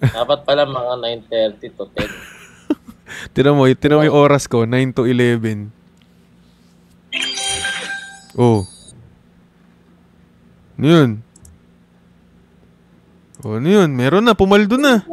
Dapat pala mga 9:30 to 10. Tira mo yung oras ko, 9 to 11. Oh. Ano yun? Oh, ano yun? Meron na, pumaldo na.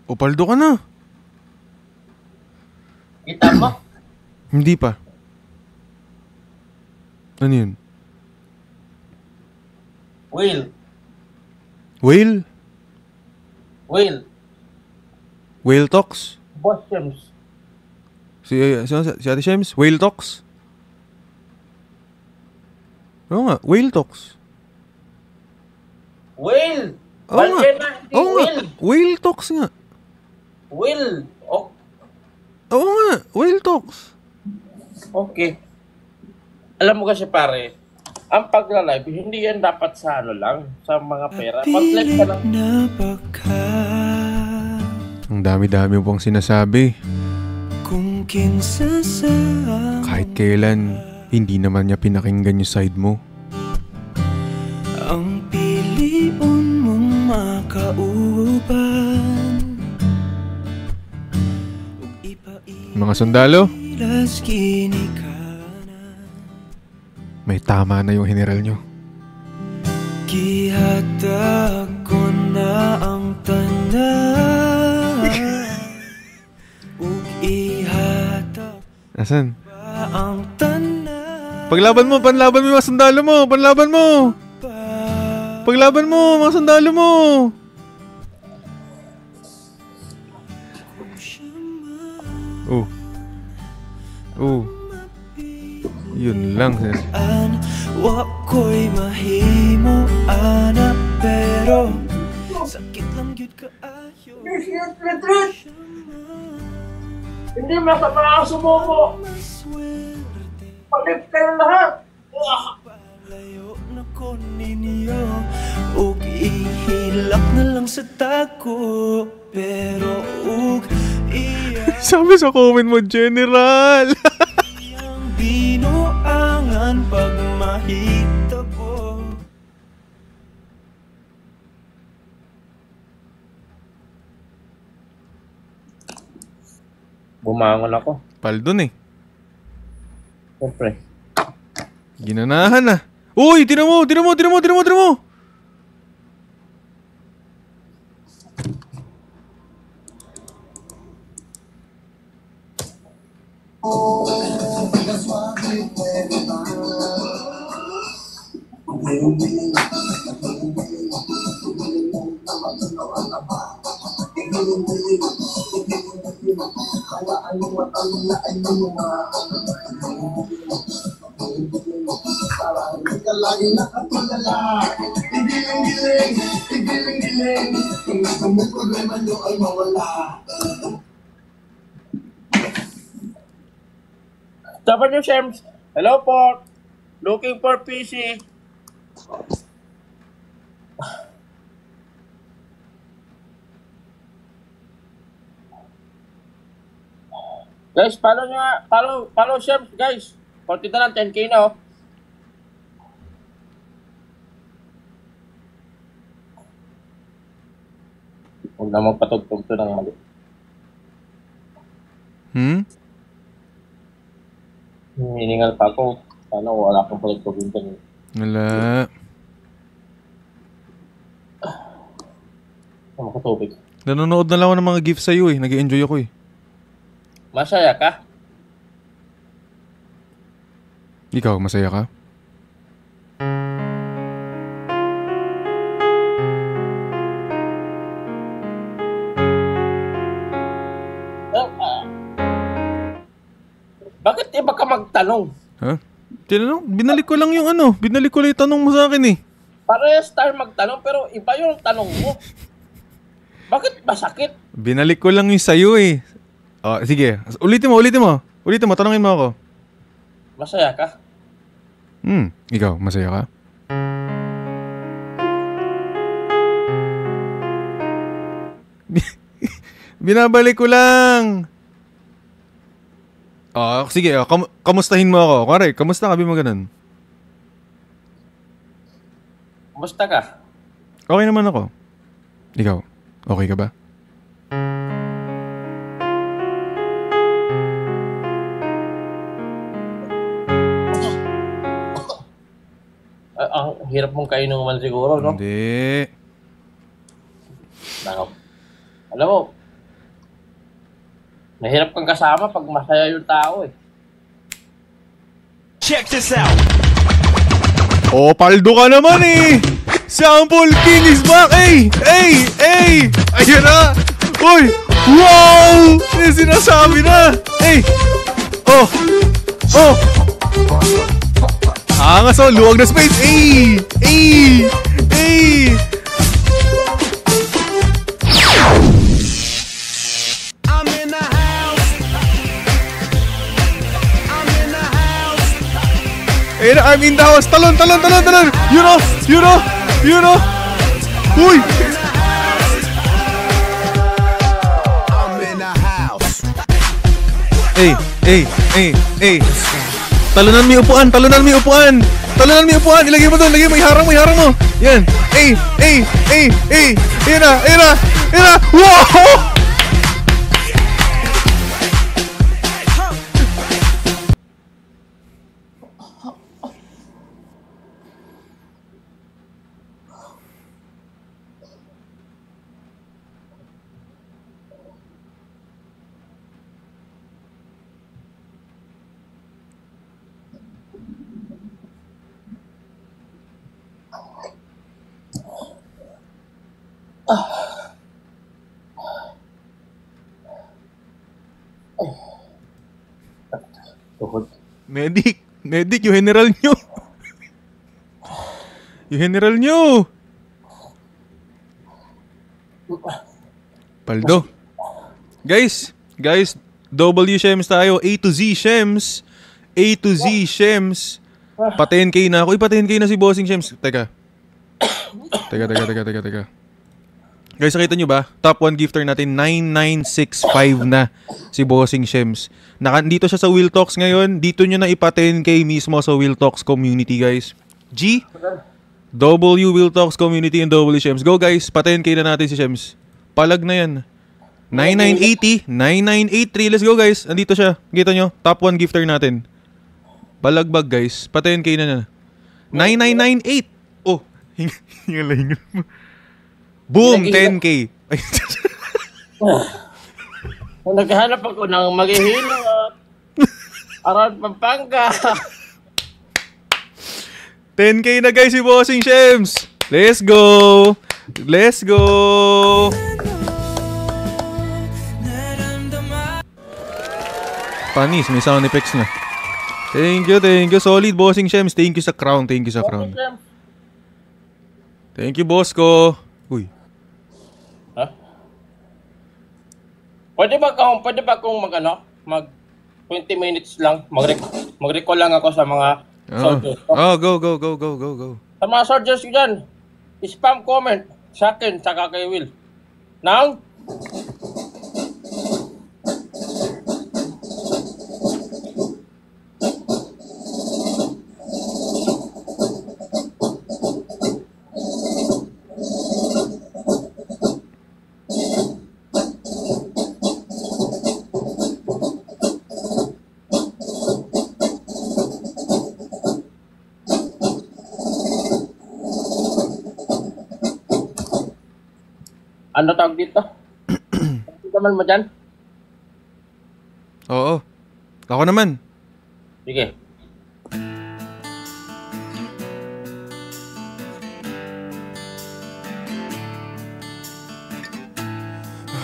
O, paldo ka na. Kita mo? Hindi pa. Ano yun? Will. Whale? Will. Whale Talks? Boss James. Si Ate Shems? Whale Talks? Oo nga, Whale Talks. Will. Oo nga. Balena, hindi Oo nga. Will. Whale Talks nga. Will. Oh, Oo nga. nga. Wild talks. Okay. Alam mo kasi pare, ang pagla-live, hindi yan dapat sa ano lang, sa mga pera. Mag-live ka lang. Ang dami-dami pong sinasabi. Kung kinsa sa Kahit kailan, hindi naman niya pinakinggan yung side mo. ang piliun mong makauban. Mga sundalo, Ilas kini ka may tama na yung general nyo. gihatag ko na ang tanan. Ug ihatag Asan? pa ang tanan. Panlaban mo yung mga sundalo mo! Panlaban mo! Paglaban mo, mga sundalo mo! Oh. Oh. Yun lang. Wa ko'y mahimo ana pero sakit lang gyud kaayo. Hindi masama ang sumuko. Palit kayo lahat. Layo na ko ninyo ug ihilak na lang sa tako pero ug iya Sabi sa comment mo, General! binuangan pag mahitabo. Bumangon ako. Paldon eh. Siyempre. Ginanahan na. Uy, tira mo! W Shems. Hello po. Looking for PC. Guys, follow nyo nga. Follow Shems, guys. 40 na lang, 10k na, oh. Huwag na magpatugtog to ng mali. Hiningal pa ako. Sana wala akong patugtogin to. Wala. Ano ko tubig? Nanonood na lang ako ng mga gifts sa'yo eh. Nag-enjoy ako eh. Masaya ka? Ikaw, masaya ka? Bakit iba ka magtanong? Ha? Tinanong? Binalik ko lang yung ano. Binalik ko lang yung tanong mo sa akin eh. Parehas tayo magtanong pero iba yung tanong mo. Bakit masakit? Binalik ko lang yung sa'yo eh. Oh, sige. Ulitin mo. Tanongin mo ako. Masaya ka? Ikaw, masaya ka? Binabalik ko lang. Sige. Kamustahin mo ako. Kare, kamusta ka? Bi mo ganun. Kumusta ka? Okay naman ako. Ikaw, okay ka ba? Ang hirap mong kainuman siguro, no? Hindi. Alam mo, nahirap kang kasama pag masaya yung tao eh. Check this out. Oh, paldo ka naman eh! Sample King is back! Ay! Ayan na! Uy! Wow! May sinasabi na! Ay! Oh! Angas oh! Luwag na space! Ay! I'm in the house. Ayun na, I'm in the house. Talon. You know. Uy! I'm in the house. Hey. Talunan mo yung upuan. Ilagay mo doon, iharang mo. Yan. Ayun na. Wow! Medic, yung general nyo. Paldo. Guys, W Shems tayo. A to Z Shems. Pa 10K na ako. Pa 10K na si Bossing Shems. Teka. Guys, nakita nyo ba? Top 1 gifter natin, 9965 na si Bossing Shems. Dito siya sa Will Talks ngayon. Dito nyo na ipa 10K mismo sa Will Talks community, guys. G, W Will Talks community and W Shems. Go, guys. Pa 10K na natin si Shems. Palag na yan. 9980, 9983. Let's go, guys. Andito siya. Kita nyo? Top 1 gifter natin. Balagbag, guys. Pa 10K na. 9998. Oh, hingal. Boom! 10K. Naghahanap ako ng maghihilo around Pampanga. 10K na, guys, si Bossing Shems. Let's go. Panis, may sound effects na. Thank you. Solid, Bossing Shems. Thank you sa crown. Thank you, boss ko. Uy. Ha? Pwede ba kung mag 20 minutes lang, mag-recall lang ako sa mga soldiers. Go. Sa mga soldiers ko dyan, spam comment sa akin, saka kay Will. Nang? Ano tawag dito? Naman mo dyan? Oo. Ako naman. Sige.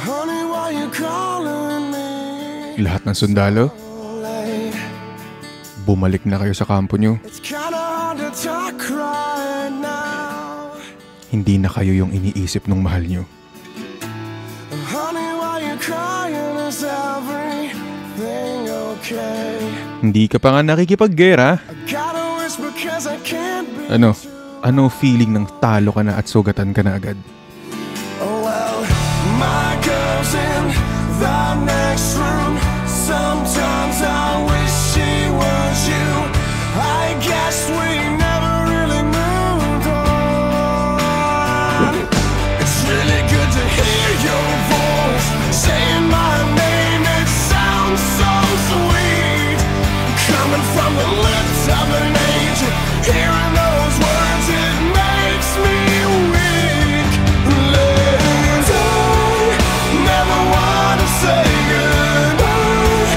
Honey, why you calling me? Lahat ng sundalo, bumalik na kayo sa kampo nyo. It's kinda hard to talk right now. Hindi na kayo yung iniisip ng mahal nyo. Honey, why you crying? Is everything okay? Hindi ka pa nga nakikipaggera. Gotta whisper 'cause I can't be. Ano feeling ng talo ka na at sugatan ka na agad? Oh well, my girl's in the next room. Sometimes I wish she was you. I guess we never really moved on. It's really good to hear your voice saying my name. It sounds so sweet, coming from the lips of an angel. Hearing those words, it makes me weak. Let's never wanna say goodbye,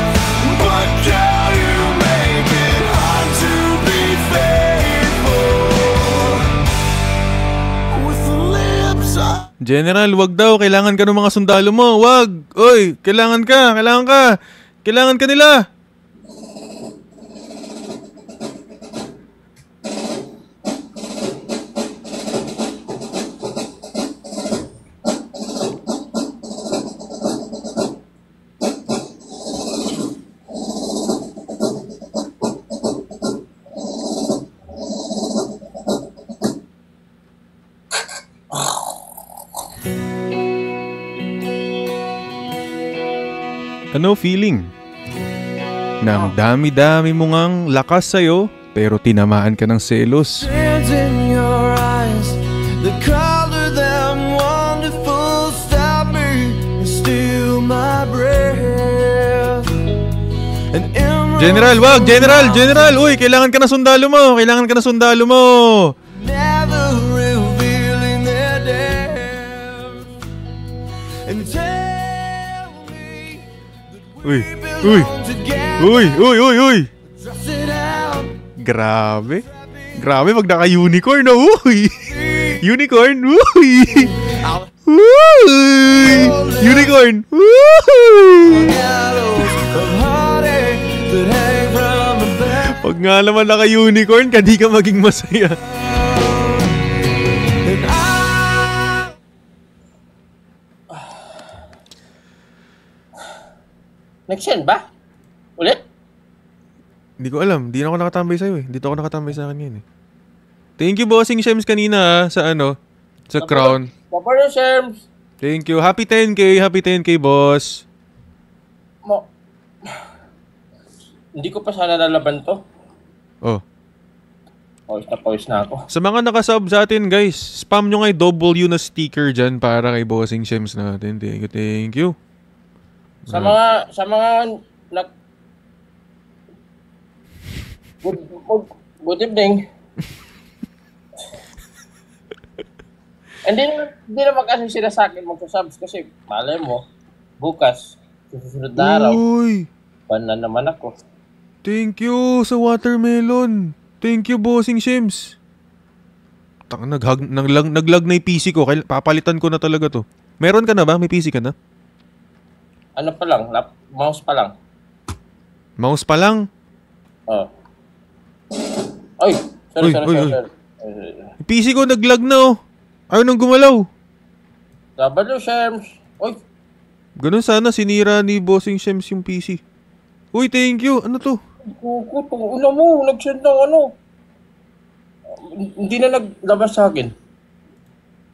but girl, you make it hard to be faithful. With the lips of General, wag daw. Kailangan ka ng mga sundalo mo. Wag. Oy, kailangan ka nila. Ano feeling? Na ang dami-dami mo ngang lakas sa'yo, pero tinamaan ka ng selos. Tears in your eyes, the color them wonderful. Stop me and steal my breath. And General, wag! General! General! Uy, kailangan ka na sundalo mo! Kailangan ka na sundalo mo! never revealing their depth. And tell me Uy! we Uy! belong together. Uy! Uy! Uy! Uy! Dress it out. Grabe! Grabe, pag naka-unicorn na! Uy! Unicorn! Uy! Uy! Unicorn! Uy! Gallows of heartache that hang from the back. Pag nga naman naka-unicorn ka, di ka maging masaya. And Nag-send ba? Ulit? Hindi ko alam. Di na ako nakatambay sa'yo eh. Dito ako nakatambay sa akin ngayon eh. Thank you, Bossing Shems, kanina sa sa crown. Papa Shems. Thank you. Happy 10K. Happy 10K, boss. Hindi ko pa sana lalaban to. Oh. Pawis na ako. Sa mga nakasub sa atin, guys, spam nyo nga yung W na sticker dyan para kay Bossing Shems natin. Thank you, thank you. Sa mga good evening. Hindi naman kasi sila sa akin magsasubs kasi malay mo, bukas, susunod na araw, Uy! ban na naman ako. Thank you sa watermelon. Thank you, Bossing Shems. Naglag na yung PC ko. Papalitan ko na talaga to. Meron ka na ba? May PC ka na? Ano pa lang, mouse pa lang. Mouse pa lang? Oh. Ay, sorry. Yung PC ko naglag na oh. Ayaw nang gumalaw. W Shems. Uy, Ganun sana, sinira ni Bossing Shems yung PC. Uy, thank you. Ano to? kuko, una mo, nag-send ng ano. Hindi na naglabas sa akin.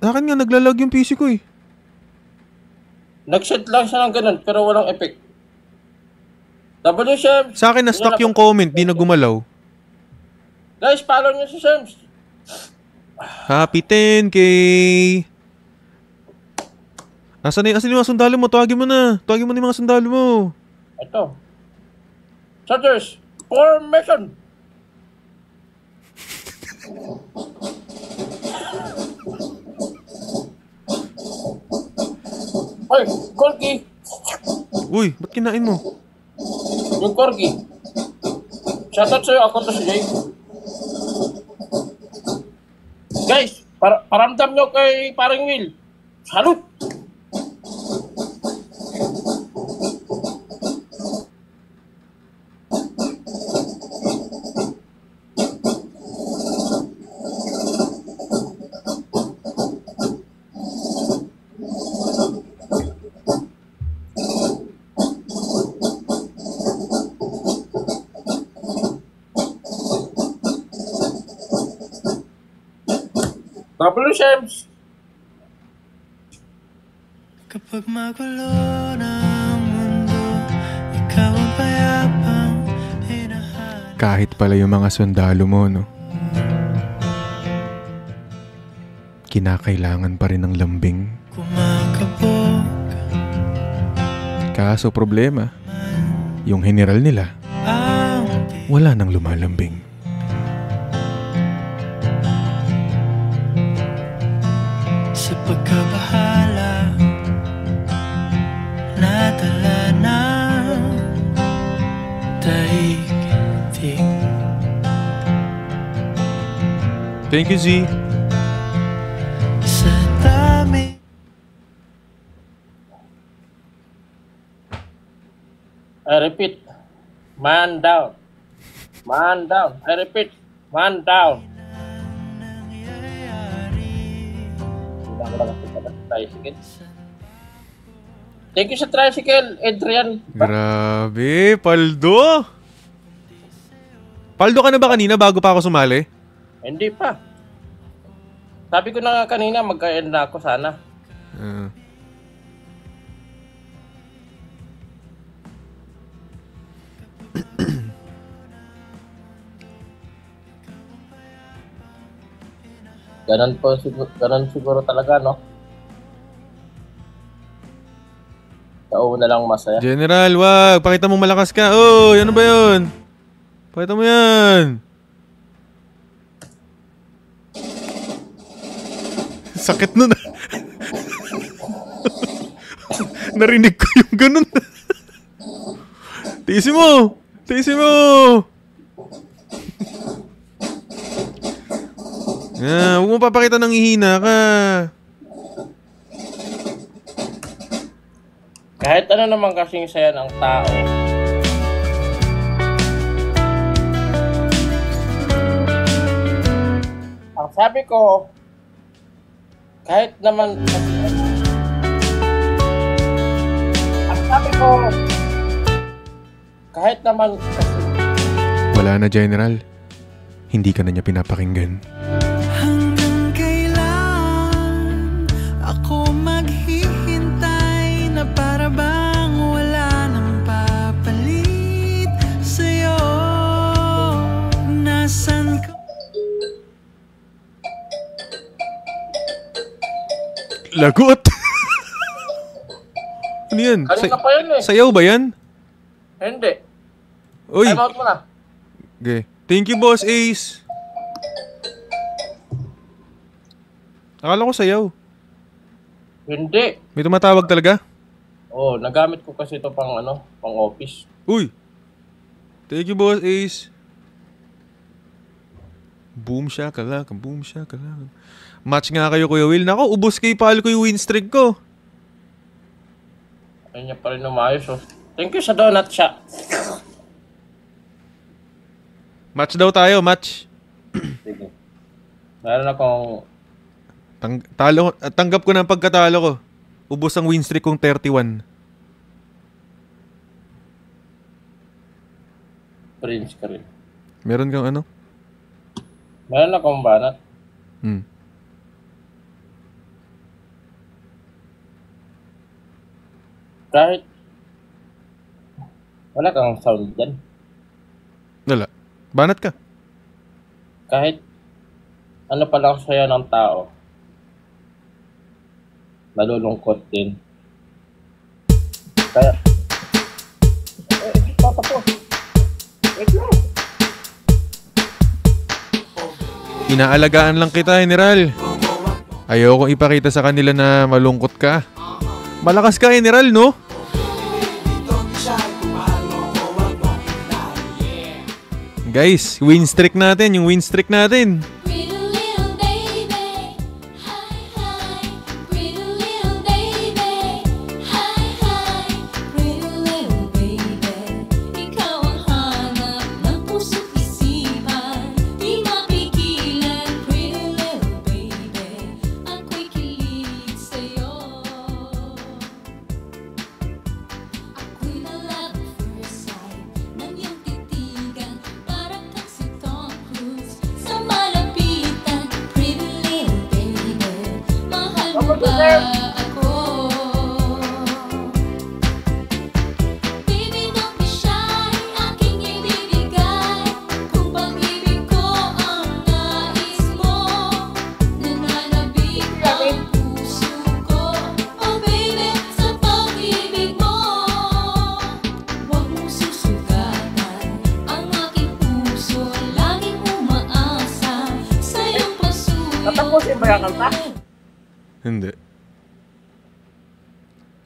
Akin nga, naglalag yung PC ko eh. Nag-send lang siya ng ganun, pero walang effect. W Shems. Sa akin na-stuck yung comment, di na gumalaw. Guys, follow niyo si Shems. Happy 10K! Asan yung mga sundalo mo? Tuwagin mo na. Tuwagin mo na yung mga sundalo mo. Ito. Soldiers, formation! Ay, Corky! Uy, ba't kinain mo? Yung Corky. Shoutout sa'yo, ako to si Jay. Guys, paramdam nyo kay Paring Will. Salute! W Shems. Kapag magulo ng mundo, ikaw ang payapang hinahanap. Kahit pala yung mga sundalo mo, no? Kinakailangan pa rin ng lambing. Kumakabog Kaso problema, yung general nila, ang wala nang lumalambing. sa pagkabahala, nadala ng daigdig. Thank you, Z. Sa dami I repeat, man down. Man down. I repeat, man down. Tricycle. Thank you sa tricycle, Adrian. Grabe, Paldo! Paldo ka na ba kanina bago pa ako sumali? Hindi pa. Sabi ko na nga kanina, mag-end na ako sana. Ganun siguro talaga, no? Sa una lang masaya. General, wag. Pakita mo malakas ka. Oh, ano ba yun? Pakita mo yan. Sakit nun. Narinig ko yung ganun. Tiisin mo. Tiisin mo. Huwag mo papakita ng ihina ka. Kahit ano naman kasing saya ng tao. Ang sabi ko, kahit naman... Ang sabi ko, kahit naman... Wala na, General. Hindi ka na niya pinapakinggan. Hanggang kailan ako maghihintay na para bang wala nang papalit sa'yo? Nasaan ka? Lagot! Ano yan? Kanina pa yan eh. Sayaw ba yan? Hindi. Uy! Time out mo na. Okay. Thank you, Boss Ace. Akala ko sayaw. Hindi. May tumatawag talaga? Oh, nagamit ko kasi ito pang pang office. Uy! Thank you, Boss Ace. Boom shakalaka, boom shakalaka. Match nga kayo, Kuya Will. Nako, ubos kay Pal ko yung win streak ko. Ayun niya pa rin umayos, oh. Thank you sa donut siya. Match daw tayo, match. Sige. Meron akong... Tanggap ko na ang pagkatalo ko. Ubos ang win streak kong 31. Prince ka rin. Meron kang ano? Meron akong banat. Kahit wala kang sound dyan. Wala. Banat ka. Kahit ano pa lang saya ng tao, nalulungkot din. Kaya tapos. Inaalagaan lang kita, General. Ayokong ipakita sa kanila na malungkot ka. Malakas ka, General, no? Guys, win streak natin. Yung win streak natin. Natapusin ba yung kanta? Hindi.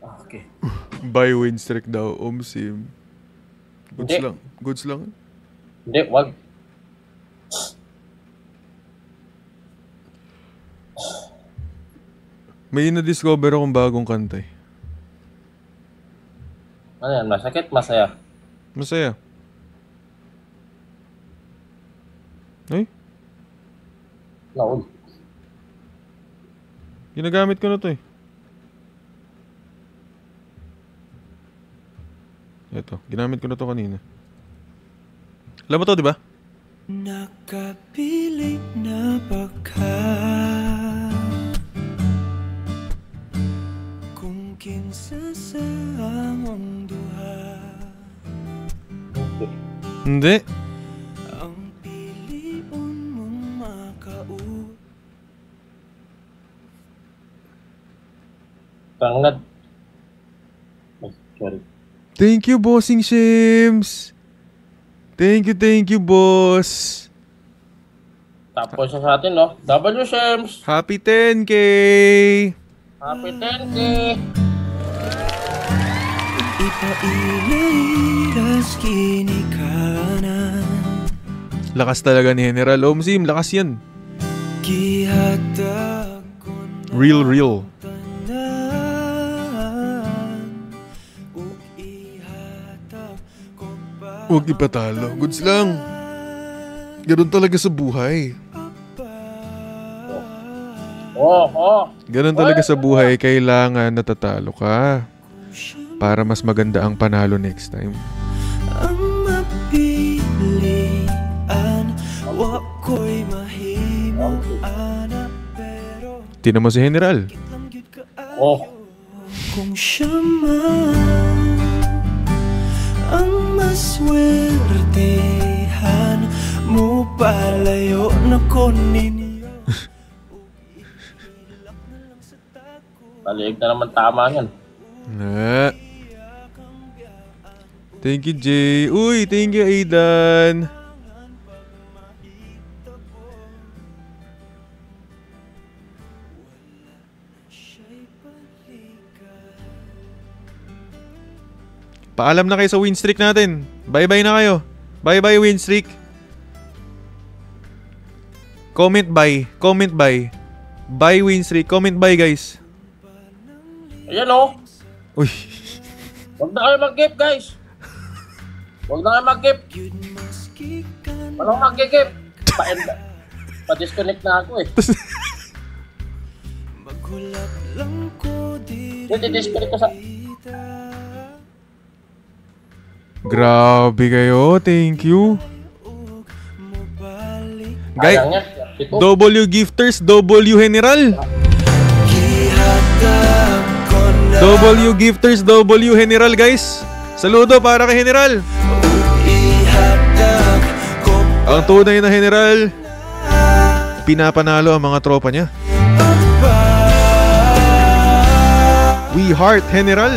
Okay. By win streak daw, Omsim. Goods Hindi. lang. Goods lang. Hindi, wag. May na-discover akong bagong kanta eh. Ano yan? Masakit, masaya. Masaya. Ay, Naul. ginagamit ko na to eh. Ito, ginamit ko na to kanina. Alam mo to, di ba? Nakapilit na baka kung kinsa sa among duha Hindi. Hindi. Tangnad. Ay, sorry. Thank you, Bossing Shims. Thank you, boss. Tapos sa atin, no? W Shems. Happy 10K. Happy 10K. Lakas talaga ni General Omsim. Lakas yan. Real. Huwag ipatalo. Goods lang. Ganun talaga sa buhay. Ganun talaga sa buhay. Kailangan natatalo ka para mas maganda ang panalo next time. Ang mapilian, wako'y mahimo ana, pero Tinan mo si General. kung siya man ang maswertehan mo, palayo na ko ninyo. Palig na naman tama yan. Na. Thank you, Jay. Uy, thank you, Aidan. Paalam na kayo sa win streak natin. Bye-bye na kayo. Bye-bye win streak. Comment bye. Bye win streak. Comment bye, guys. Ayan o. Uy. Huwag na kayo mag-gift, guys. Huwag na kayo mag-gift. Walang mag-gift. Pa-disconnect na ako eh. Disconnect ko sa... Grabe kayo. Thank you. Guys, W gifters, W General. W gifters, W General, guys. Saludo para kay General. Ang tunay na General, pinapanalo ang mga tropa niya. We heart General.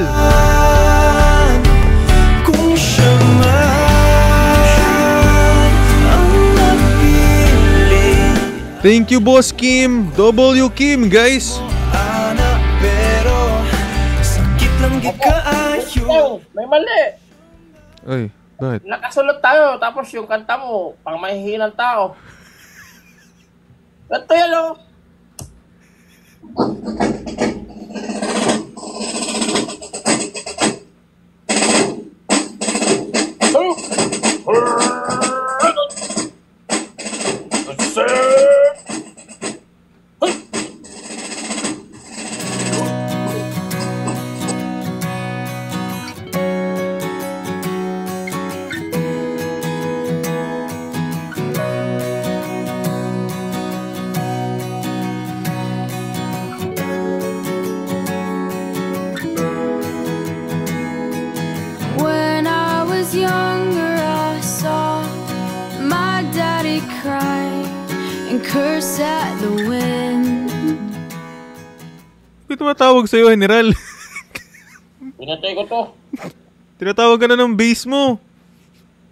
Thank you, Boss Kim. W Kim, guys. May mali. Ay, bakit? Nakasulot tayo, tapos yung kanta mo, pang mahihinang tao. Ganito yan o. When I was younger, I saw my daddy cry and curse at the wind. May tumatawag sa'yo, General. Pinatay ko to. Tinatawag ka na ng base mo.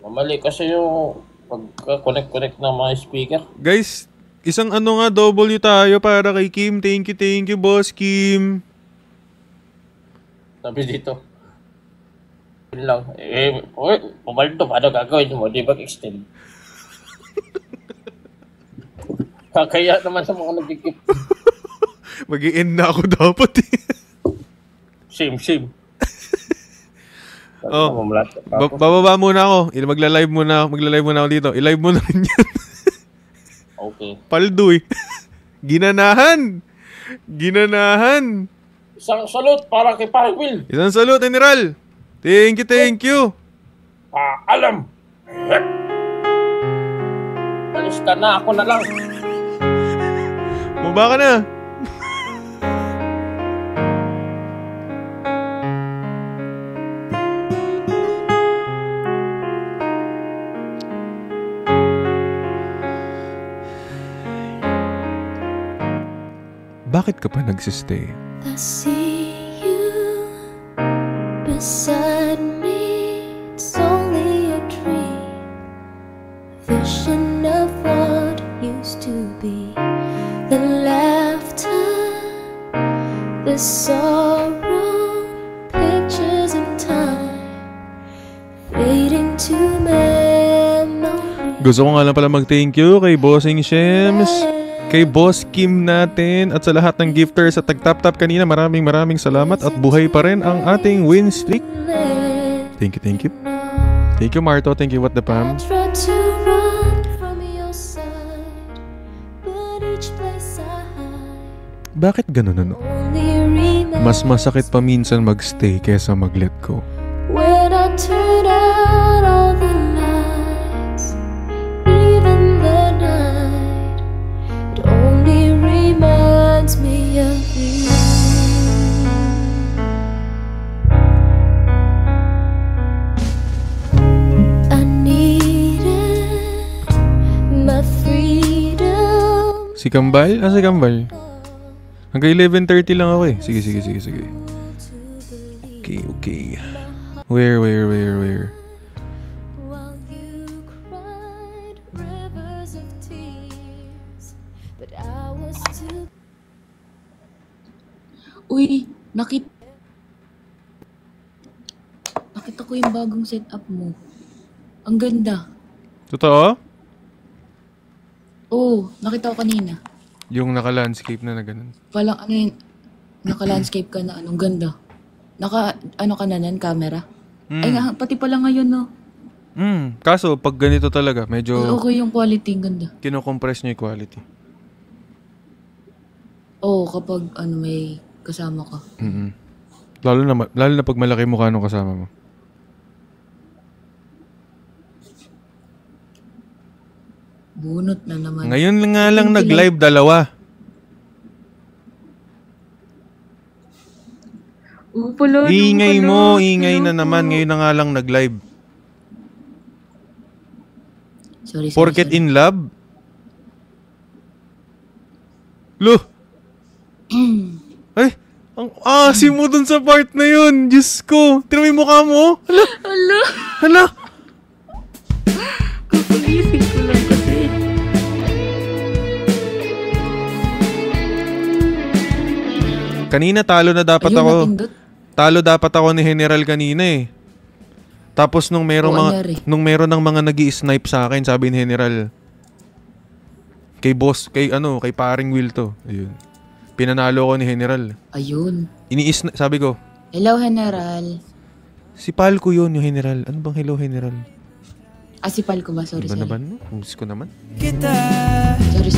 Mamali kasi yung pagka-connect ng mga speaker. Guys, isang ano nga W tayo para kay Kim. Thank you, Boss Kim. Sabi dito. Yun lang. Pumaldo, paano gagawin mo? Di ba extend? Kaya naman sa mga nagkikip. Mag-i-end na ako dapat eh. Same. Oh, bababa muna ako. Magla-live muna ako dito. I-live mo na rin yan. Okay. Paldo eh. Ginanahan. Isang salute para kay Parang Will. Isang salute, General. Thank you. Alam. Alis ka na, ako na lang. Maba ka na. bakit ka pa nagsistay? I see you beside me. It's only a dream, vision of what used to be. The laughter, the sorrow, pictures of time fading to memory. Gusto ko nga lang pala mag-thank you kay Bossing Shems, kay Boss Kim natin, at sa lahat ng gifters at tag-tap-tap kanina. Maraming salamat at buhay pa rin ang ating win streak. Thank you, thank you. Thank you, Marto. Thank you, What the Pam. Try to run from your side, but each place I hide Bakit ganun ano? only reminds Mas masakit pa minsan mag-stay kesa mag-let go. when I turn out all the lights, even the night. It only reminds me of you. I needed my freedom. Si Kambal? Si Kambal. Hanggang 11:30 lang ako eh. Sige. Okay. Where? While you cried rivers of tears, but I was too. Uy, nakita ko yung bagong setup mo. Ang ganda. Totoo? Oo, nakita ko kanina. Yung naka-landscape na ganun. Palang ano yun, naka-landscape ka na, anong ganda. Ano ka na nan, camera? Ay nga, pati pala ngayon, no? Kaso, pag ganito talaga, medyo Okay yung quality, ang ganda. kinocompress niya yung quality. Oo, kapag may kasama ka. Lalo na pag malaki mukha nung kasama mo. Bunot na naman. Ngayon nga lang nag-live dalawa. Oo pala. Ingay mo, ingay na naman. Ngayon na nga lang nag-live. Sorry. Porket in love? Lo! Ay! Ang asim mo dun sa part na yun! Diyos ko! Tignan mo yung mukha mo! Hala! Kapagising ko lang kasi. Kanina talo na dapat Ayun, ako. napindot. Talo dapat ako ni General kanina eh. Tapos nung meron ng mga nag-i-snipe sa akin, sabi ni General, kay paring Will to. Ayun. Pinanalo ko ni General. Ayun. Sabi ko, Hello, General. si Palco yun, yung General. Ano bang hello, General? Sipal ko ba? Sorry. Ano ba naman? Miss ko naman. Sorry.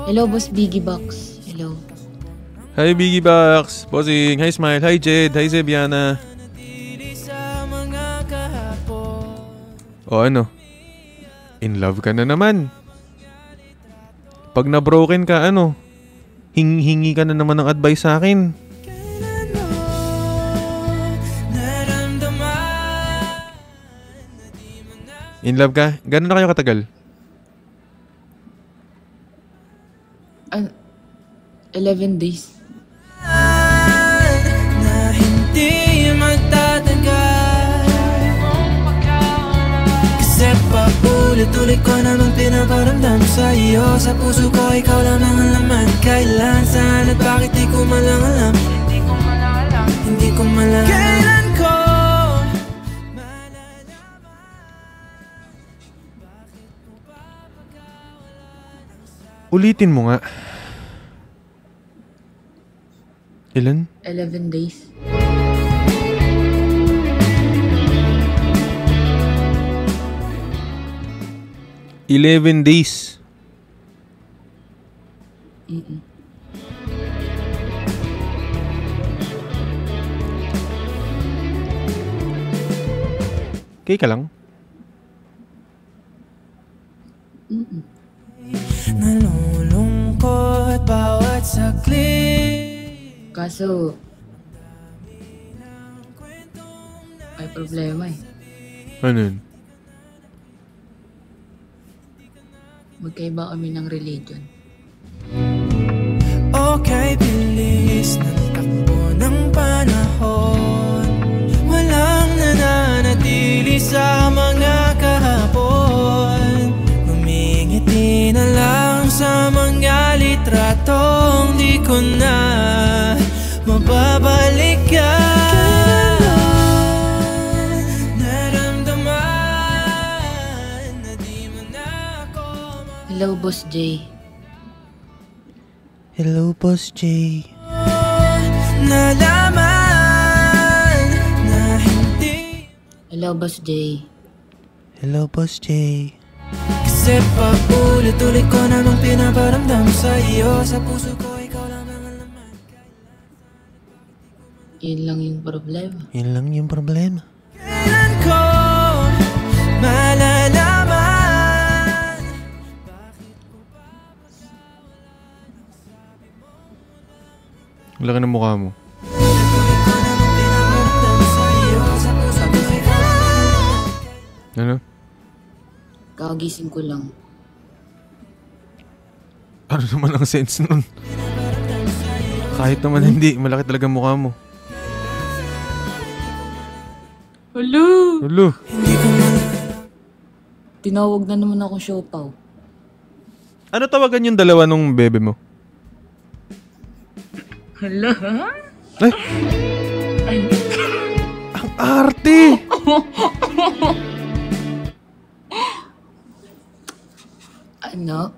Hello, Boss Biggie Box. Hello. Hi, Biggie Box. Bossing. Hi, Smile. Hi, Jed. Hi, Zebiana. O ano? In love ka na naman. Pag na-broken ka, hingi ka na naman ng advice sa akin. In love ka? Gano'n na kayo katagal? 11 days. Na hindi magtatagal, kasi paulit-ulit ko naman pinaparamdam sa iyo. Sa puso ko ikaw lang ang laman. Kailan, saan at bakit di ko malang alam. Hindi ko malang kailan ko Ulitin mo nga. Ilan? 11 days. $11 days. Okay ka lang? nalulungkot bawat saglit. Kaso, may problema eh. Ano yun? Magkaiba kami ng religion. kahit bilis ng takbo ng panahon, walang nananatili sa mga kahapon. Ngumingiti na lang sa mga litratong di ko na mababalikan. Hello, Boss J. Hello, Boss J. Nalaman na hindi. Hello, Boss J. Hello, Boss J. Kasi paulit-ulit ko namang pinaparamdam sa iyo. Sa puso ko ikaw lang ang laman. Yun lang yung problema. Yun lang yung problema. Kailan ko malalaman? Ang laki ng mukha mo. Ano? Kakagising ko lang. Ano naman ang sense nun? Kahit naman hindi, malaki talaga ang mukha mo. Hello! Hello! Tinawag na naman akong siopaw. Ano tawagan yung dalawa nung bebe mo? Hello? Ay! Ang arte! Ano?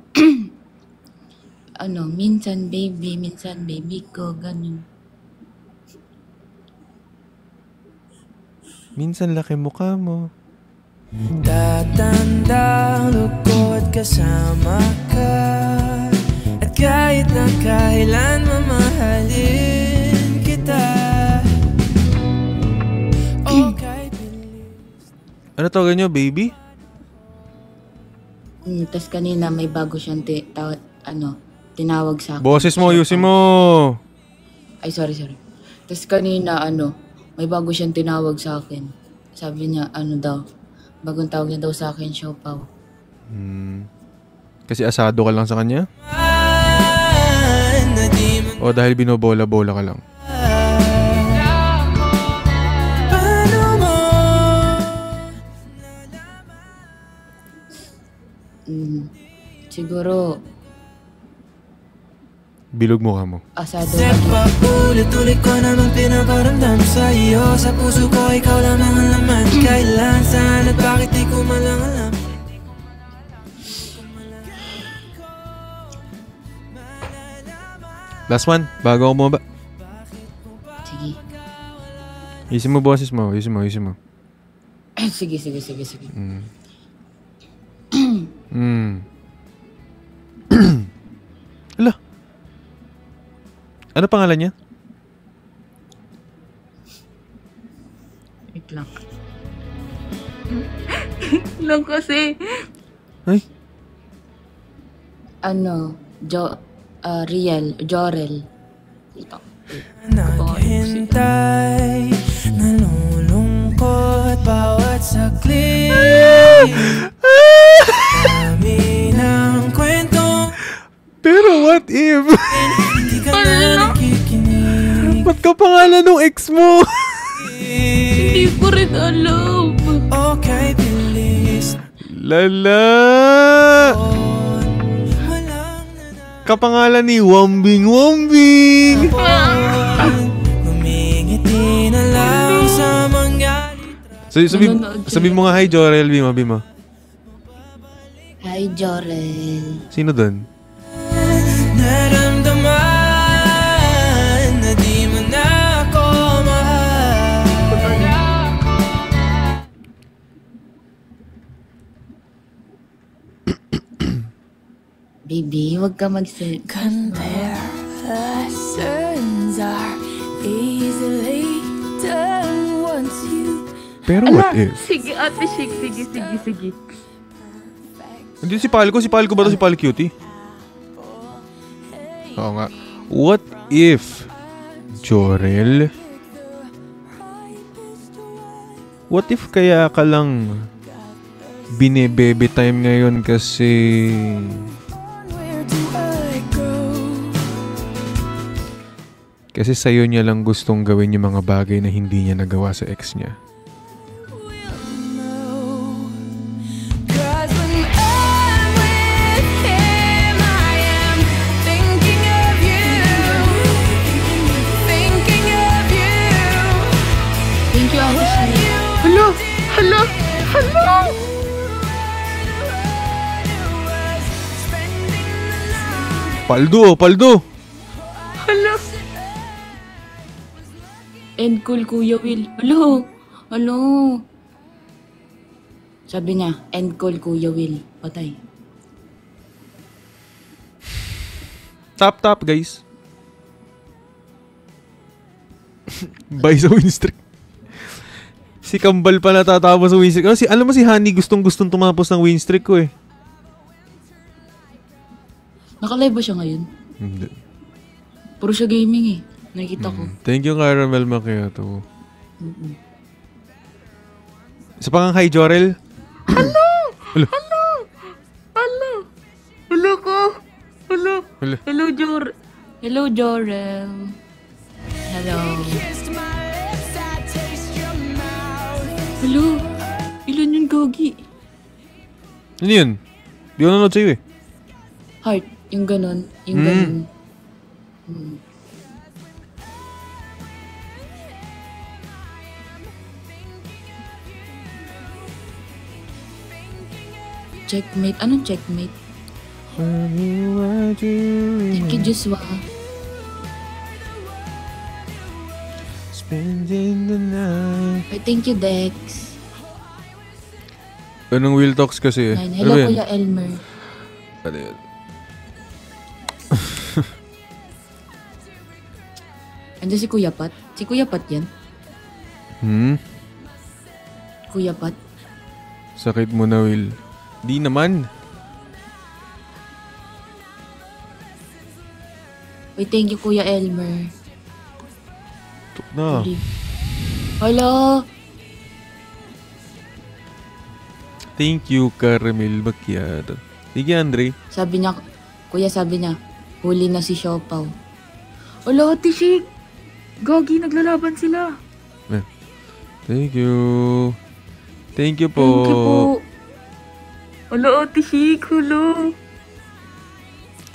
Ano, minsan baby ko, ganun. Minsan laki mukha mo. Tatandang lugod kasama ka, at kahit na kailan mamahalin kita. Okay, Ano tawagan nyo, baby? Tas kanina may bago siyang tinawag sa akin. Boses mo, ayusin mo! Ay, sorry. Tas kanina, may bago siyang tinawag sa akin. Sabi niya, bagong tawag niya daw sa akin, siopaw. Kasi asado ka lang sa kanya? O dahil binobola-bola ka lang? Siguro, bilog mukha mo. asado Kasi lagi. paulit-ulit ko namang pinaparamdam sa iyo. Sa puso ko ikaw lang ang laman. Kailan, saan at bakit di ko malang alam. Last one, bago ako bumaba. Sige. Isin mo, boses mo. Isin mo. Sige. Hala. Ano pangalan niya? Wait lang. lang kasi. Ay? Jorel. Naghintay, nalulungkot bawat saglit. Dami ng kwento. Pero what if? Hindi ka na nakikinig. Ba't ka pangalan ng ex mo? Hindi ko rin alam. Okay, bilis. Lala! Kapangalan ni Wambing. Humingiti na lang sa mga. Sabi mo nga, hi Jorel, Bima. Hi, Jorel. Sino doon? Naramdaman na di mo na ako mahal. Baby, huwag ka mag-send. Comparisons are easily done once you. Pero what if? Sige, ate Shik. Sige. Hindi si Palco. Si Palco ba ito? Si Pal Cutie? Oo nga. What if, Jorel? What if kaya ka lang bine-baby time ngayon kasi Kasi sa'yo niya lang gustong gawin yung mga bagay na hindi niya nagawa sa ex niya. Cause when I'm with him, I am thinking of you. Thinking of you. Thank you, Ate Shirley. Hello! Hello! Hello! Paldo! Paldo! Hello! And cool, Kuya Will. Hello! Hello! Sabi niya, and cool, Kuya Will. Patay. Tap, guys. Bye sa win streak. Si Kambal pa natatapos sa win streak. Alam mo si Honey gustong tumapos ng win streak ko eh. Naka-live ba siya ngayon? Hindi. Puro siya gaming eh. Nakikita ko. Thank you, Caramel Macchiato. Isa pa kang hi, Jorel. Hello! Hello. Hello! Hello! Hello ko! Hello! Hello. Hello, Jor. Hello, Jorel. Hello. Hello. Ilan yun, Gogi? Ano yun? Di ko nanood sa'yo eh. Heart. Yung ganon. Yung ganon. Checkmate. Anong checkmate? Thank you, Joshua. Spending the night. Ay, thank you, Dex. Anong Will Talks kasi eh? Ayun, hello, Ano ba yan? Kuya Elmer. Ano yun? Andiyan si Kuya Pat. Si Kuya Pat yan. Kuya Pat. Sakit mo na, Will. Di naman. Uy, thank you, Kuya Elmer. Na. Hello. Thank you, Caramel Macchiato. Sige, Andre. Sabi niya, Kuya sabi niya, huli na si Siopaw. Wala, Ate Shik. Gagi, naglalaban sila. Thank you. Thank you po. Thank you po. Wala, Ate Shik. Hello.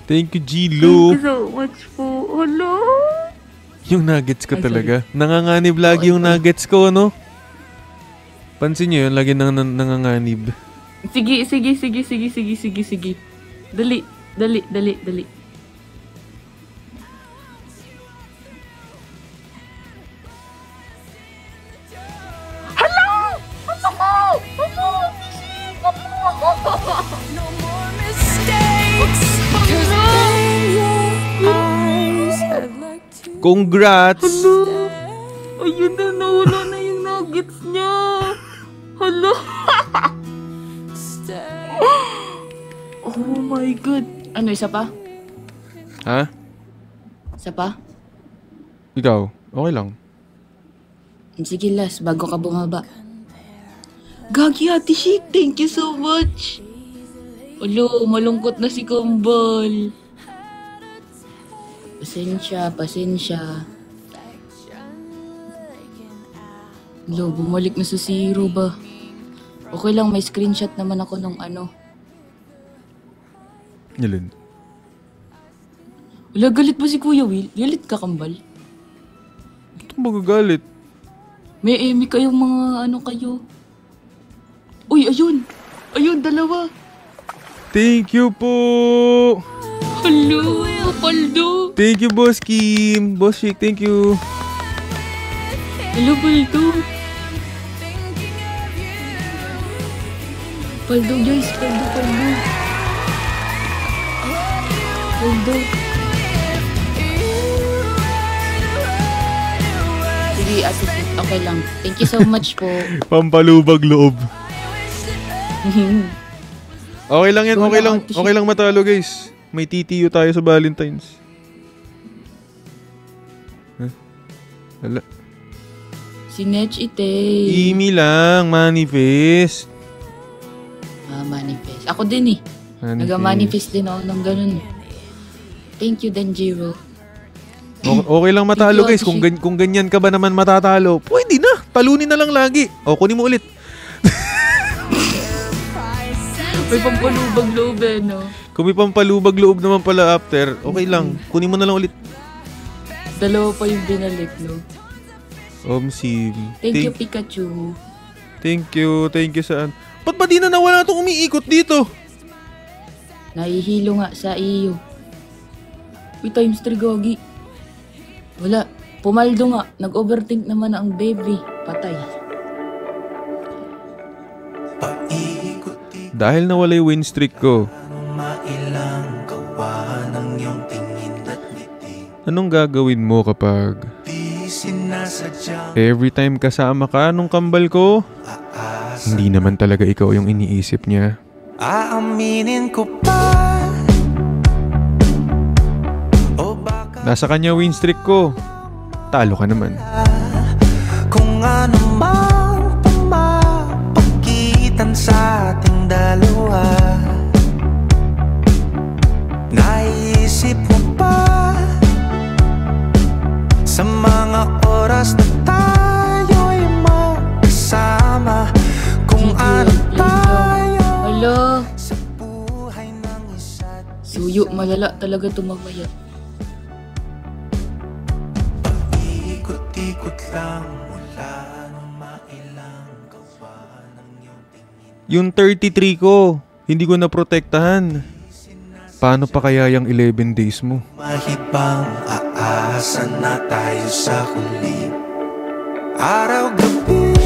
Thank you, Thank Gilo. you so much po. Hello. Yung nuggets ko Ay, talaga. Nanganganib lagi yung nuggets ko, no? Pansin nyo yun, lagi nanganganib. Sige. Dali. No more mistakes. Cause in your eyes, I'd like to Congrats! Ayun na, nawala na yung nuggets niya. Hala. stay. Oh my God. Ano, isa pa? Ha? Isa pa? Ikaw? Okay lang. Sige, last, bago ka bumaba. Gagi, Ate Shik, thank you so much. Ulo, malungkot na si Kumbol. Pasensya. Ulo, bumalik na sa zero ba? Okay lang, may screenshot naman ako nung ano. Yalin. Wala, galit ba si Kuya Will? Galit ka, Kambal? Ba't magagalit? May emi kayong mga ano kayo. Uy, ayun! Ayun, dalawa! Thank you po! Hello, Paldo! Thank you, Boss Kim! Boss Chic, thank you! Hello, Paldo! Paldo, guys! Paldo! Sige, Ate Fit, okay lang. Thank you so much po. Pampalubag loob. Okay lang yan, okay lang. Okay lang matalo, guys. May TTU tayo sa Valentine's. Huh? Wala. Si Nech Ite. Imi lang, manifest. Manifest. Ako din eh. Nag-manifest din ako ng ganun. Thank you, Denjiro. Okay lang matalo Thank you, guys. Kung ganyan ka ba naman matatalo, pwede na. Talunin na lang lagi. O, kunin mo ulit. May pampalubag loob eh, no? Kung may pampalubag loob naman pala after, okay lang. Kunin mo na lang ulit. Dalawa pa yung binalik, no? Omsim. Thank you, Pikachu. Thank you saan. Ba't ba di na nawala itong umiikot dito? Nahihilo nga sa iyo. Uy, times 3 gogi. Wala. Pumaldo nga. Nag-overthink naman ang baby. Patay. Dahil nawala yung win streak ko. Anong gagawin mo kapag every time kasama ka nung kambal ko, hindi naman talaga ikaw yung iniisip niya? Aaminin ko pa. Nasa kanya win streak ko. Talo ka naman. Kung ano mang pumapagitan sa ating dalawa, naisip mo pa sa mga oras na tayo'y magkasama, kung ano tayo Hala. Suyo, malala talaga tumamaya. Yung 33 ko, hindi ko na protektahan. Paano pa kaya yung 11 days mo? mahibang aasa na tayo sa huli. Araw-gabi,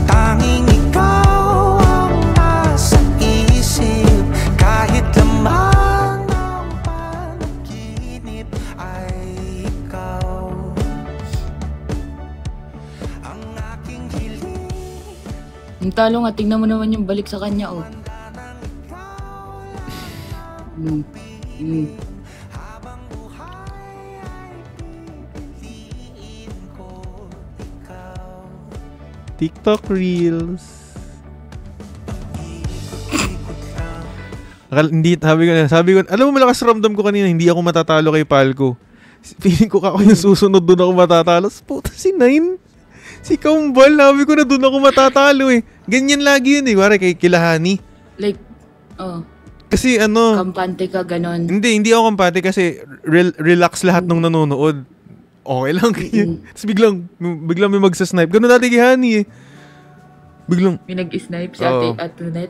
tanging ikaw ang nasa isip. Kahit lamang ang panaginip ay ikaw. Ang aking hiling. Yung talo nga, tingnan mo naman yung balik sa kanya, oh. TikTok Reels. Sabi ko, alam mo malakas ramdam ko kanina, hindi ako matatalo kay Palco. Feeling ko ako yung susunod doon ako matatalo. Puta, si Nine. Si Kambal, sabi ko na doon ako matatalo eh. Ganyan lagi yun eh, wari kay Kilahani. Like, oh. Kasi ano, Kampante ka, ganon. hindi ako kampante kasi relax lahat nung nanonood. Okay lang. Tapos biglang may magsasnipe. Ganun dati kay Hani eh. Biglang, May nag-snipe si Oo. Ate Atunet.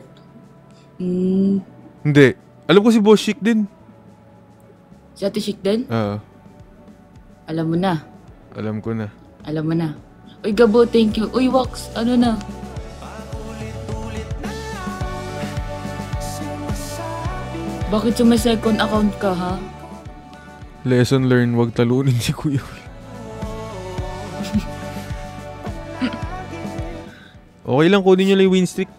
hindi. Alam ko si Boss Chic din. Si Ate Chic din? Alam mo na. Alam ko na. Alam mo na. Uy, Gabo, thank you. Uy, Wax, ano na? Bakit may second account ka, ha? Lesson learned, wag talunin si Kuya. Okay lang, kunin nyo lang yung win streak.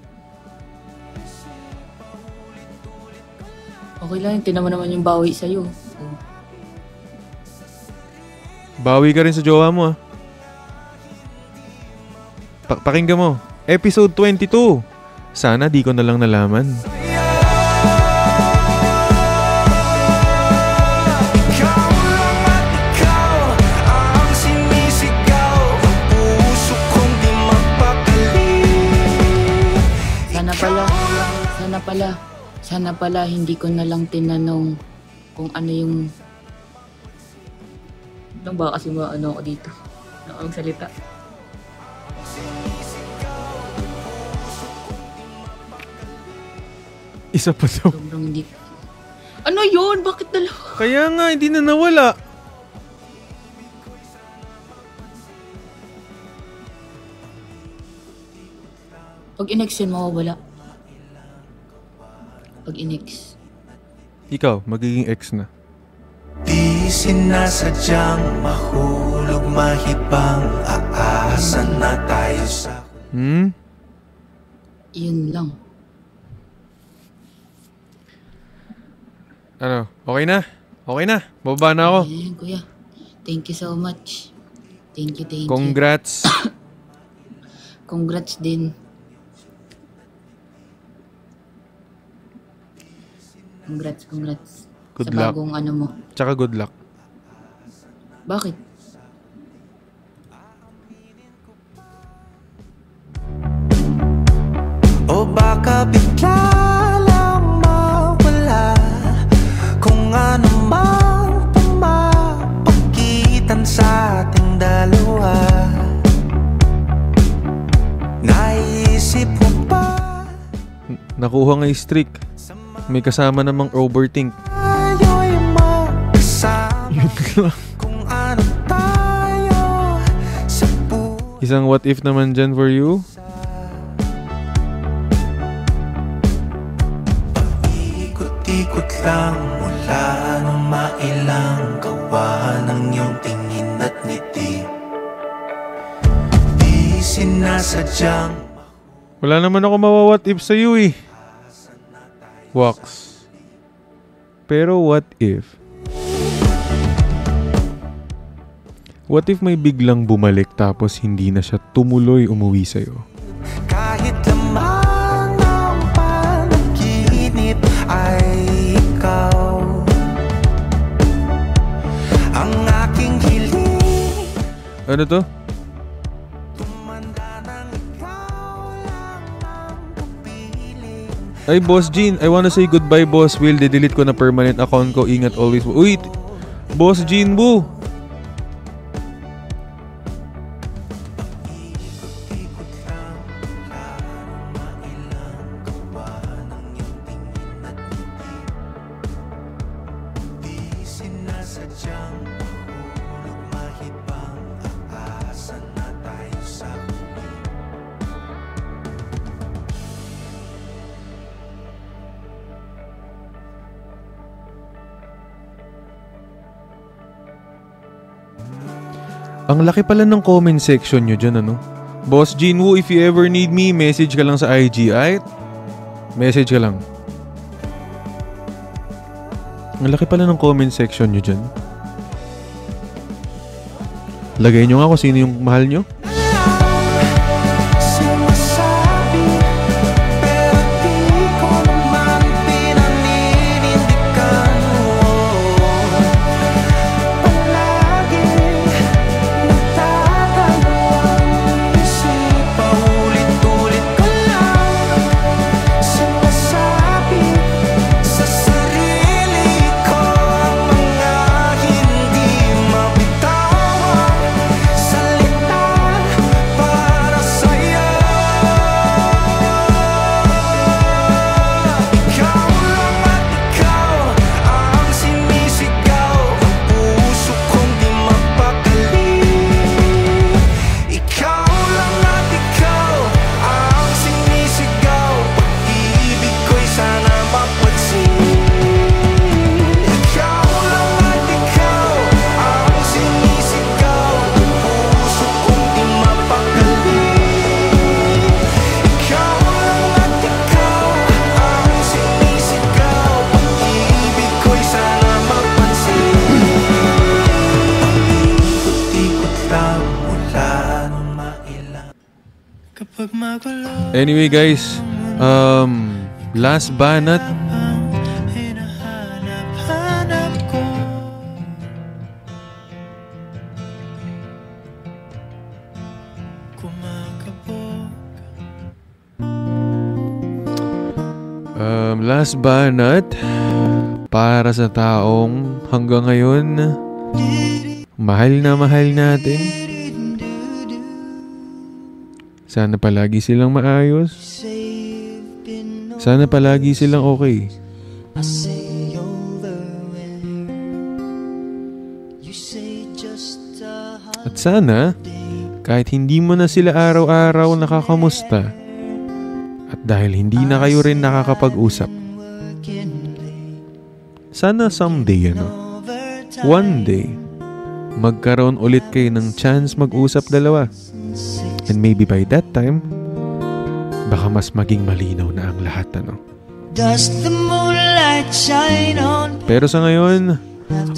Okay lang, tinan mo naman yung bawi sa'yo. Bawi ka rin sa jowa mo ah. Pakinggan mo. Episode 22. Sana di ko na lang nalaman. Sana pala hindi ko na lang tinanong kung ano yung... Nang ba kasi ano ako dito? Ano ang salita? Isa pa daw. Sobrang hindi... Ano yun? Bakit dalawa? Kaya nga, hindi na nawala. Pag inex yun, mawawala. Pag inex. Ikaw, magiging ex na. Di sinasadyang mahulog mahibang aasa na tayo sa... Yun lang. Ano? Okay na? Okay na. Bababa na ako. Ayan, kuya. Thank you so much. Thank you. Congrats. Congrats din. Congrats. Good sa luck. bagong ano mo. Tsaka good luck. Bakit? O baka bigla lang mawala kung ano mang pumapagitan sa ating dalawa. Naisip mo ba Nakuha nga yung streak. May kasama namang overthink. tayo'y magkasama kung ano tayo sa buhay? Isang what if naman dyan for you. Ikot-ikot lang mula nung mailang gawa ng iyong tingin at ngiti. Di sinasadyang Wala naman ako mawa-what if sa iyo eh. Wax. Pero what if? What if may biglang bumalik tapos hindi na siya tumuloy umuwi sa'yo? kahit lamang ng panaginip ay ikaw ang aking hiling. Ano to? Ay, Boss Jean, I wanna say goodbye, Boss Will. Didelete ko na permanent account ko. Ingat always. Uy, Boss Jean Boo. Ang laki pala ng comment section nyo dyan, ano? Boss Jinwoo, if you ever need me, message ka lang sa IG. Ay, message ka lang. Ang laki pala ng comment section nyo dyan. Lagay nyo nga kung sino yung mahal nyo. Sumasabi pero di ko naman pinaninindigan mo. Palagi nagdadalawang isip, paulit-ulit ko lang sinasabi sa sarili ko ang mga hindi mabitawang salita para sa'yo. Ikaw lang at ikaw ang sinisigaw, ang puso kong di mapakali. Ikaw lang at ikaw ang sinisigaw, pag-ibig ko'y sana mapansin. Ikaw lang at ikaw ang sinisigaw, ang puso kong di mapakali. Ikaw lang at ikaw ang sinisigaw, pag-ibig ko'y sana mapansin. Ikot-ikot lang mula nung mailang kapag magulo Anyway, guys. Last banat. hinahanap-hanap ko. Kumakabog Last banat. Para sa taong hanggang ngayon mahal na mahal natin. Sana palagi silang maayos. Sana palagi silang okay. I say over when you say just a At sana, kahit hindi mo na sila araw-araw nakakamusta, at dahil hindi na kayo rin nakakapag-usap, sana someday, one day, magkaroon ulit kayo ng chance mag-usap dalawa. And maybe by that time, baka mas maging malinaw na ang lahat, does the moonlight shine on Pero sa ngayon,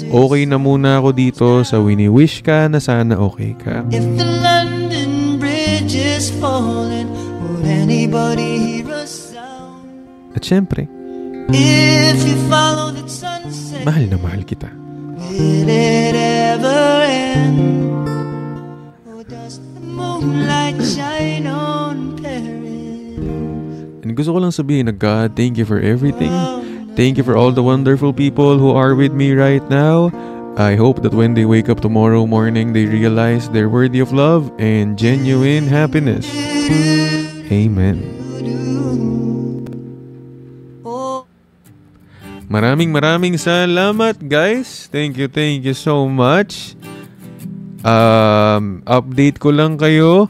okay na muna ako dito sa wini-wish ka na sana okay ka. if the London Bridge is falling, would anybody hear a sound? At syempre, If you follow that sunset Mahal na mahal kita. Will it ever end? Or does the moonlight shine on Paris? And gusto ko lang sabihin na God, thank you for everything. Thank you for all the wonderful people who are with me right now. I hope that when they wake up tomorrow morning, they realize they're worthy of love and genuine happiness. Amen. Maraming salamat, guys. Thank you so much. Update ko lang kayo.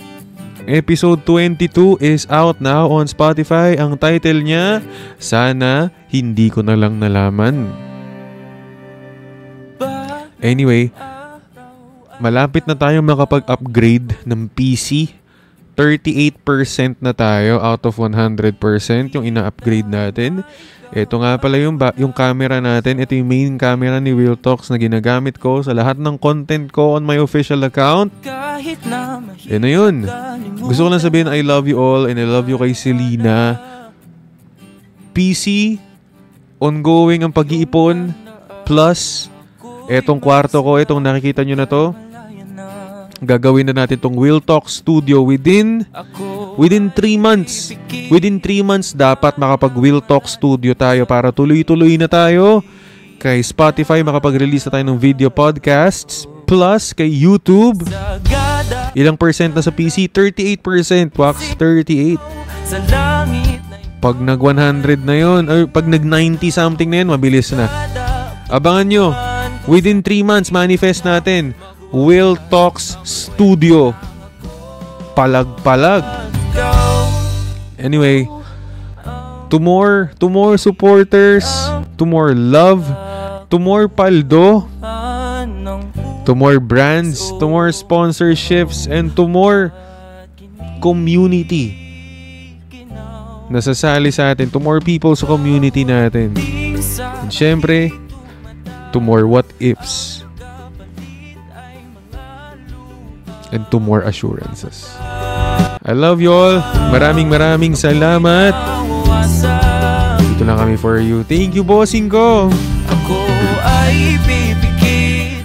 Episode 22 is out now on Spotify. Ang title niya, Sana Hindi Ko Na Lang Nalaman. Anyway, malapit na tayo makapag-upgrade ng PC. 38% na tayo out of 100% yung ina-upgrade natin. Ito nga pala yung camera natin. Ito yung main camera ni Will Talks na ginagamit ko sa lahat ng content ko on my official account. Yan na yun. Gusto ko lang sabihin, I love you all and I love you kay Selena. PC, ongoing ang pag-iipon, plus, etong kwarto ko, itong nakikita nyo na to, gagawin na natin tong Will Talk Studio within 3 months. Within 3 months, dapat makapag-Will Talk Studio tayo para tuloy-tuloy na tayo. Kay Spotify, makapag-release na tayo ng video podcasts. Plus, kay YouTube, ilang percent na sa PC? 38%. Wax, 38%. Pag nag-100 na yun, or pag nag-90 something na yun, mabilis na. Abangan nyo. Within 3 months, manifest natin. Will Talks Studio. Palag-palag. Anyway, to more supporters, to more love, to more paldo, to more brands, to more sponsorships, and to more community nasasali sa atin, to more people sa community natin. And syempre, to more what ifs. And to more assurances. I love you all. Maraming salamat. Dito lang kami for you. Thank you, bossing ko.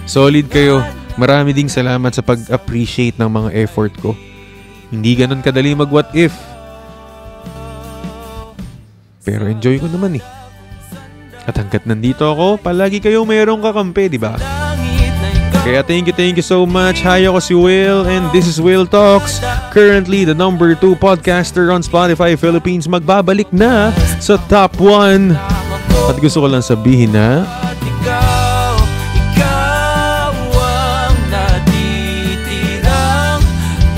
Solid kayo. Marami ding salamat sa pag-appreciate ng mga effort ko. Hindi ganun kadali mag-what if. Pero enjoy ko naman eh. At hanggat nandito ako, palagi kayong mayroong kakampi, di ba? Kaya thank you so much. Hi, ako si Will and this is Will Talks. Currently the number 2 podcaster on Spotify Philippines. Magbabalik na sa top 1. At gusto ko lang sabihin na Ikaw ang natitirang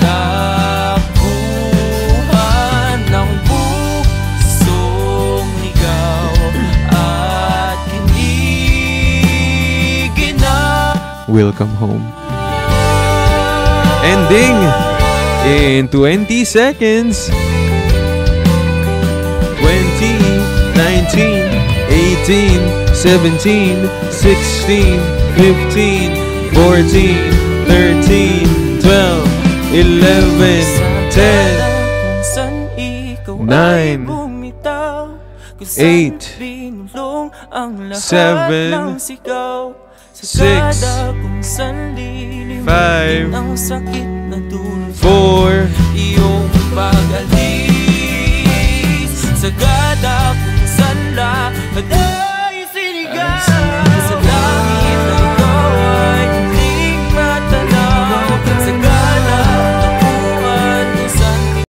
takuhan ng pusong ligaw at kinigin na. welcome home. Ending in 20 seconds. 20, 19, 18, 17, 16, 15, 14, 13, 12, 11, 10, 9, 8, 7, 6, 5, 4, 'Iyong pag-alis, sagada kung saan lahat ay sinigaw.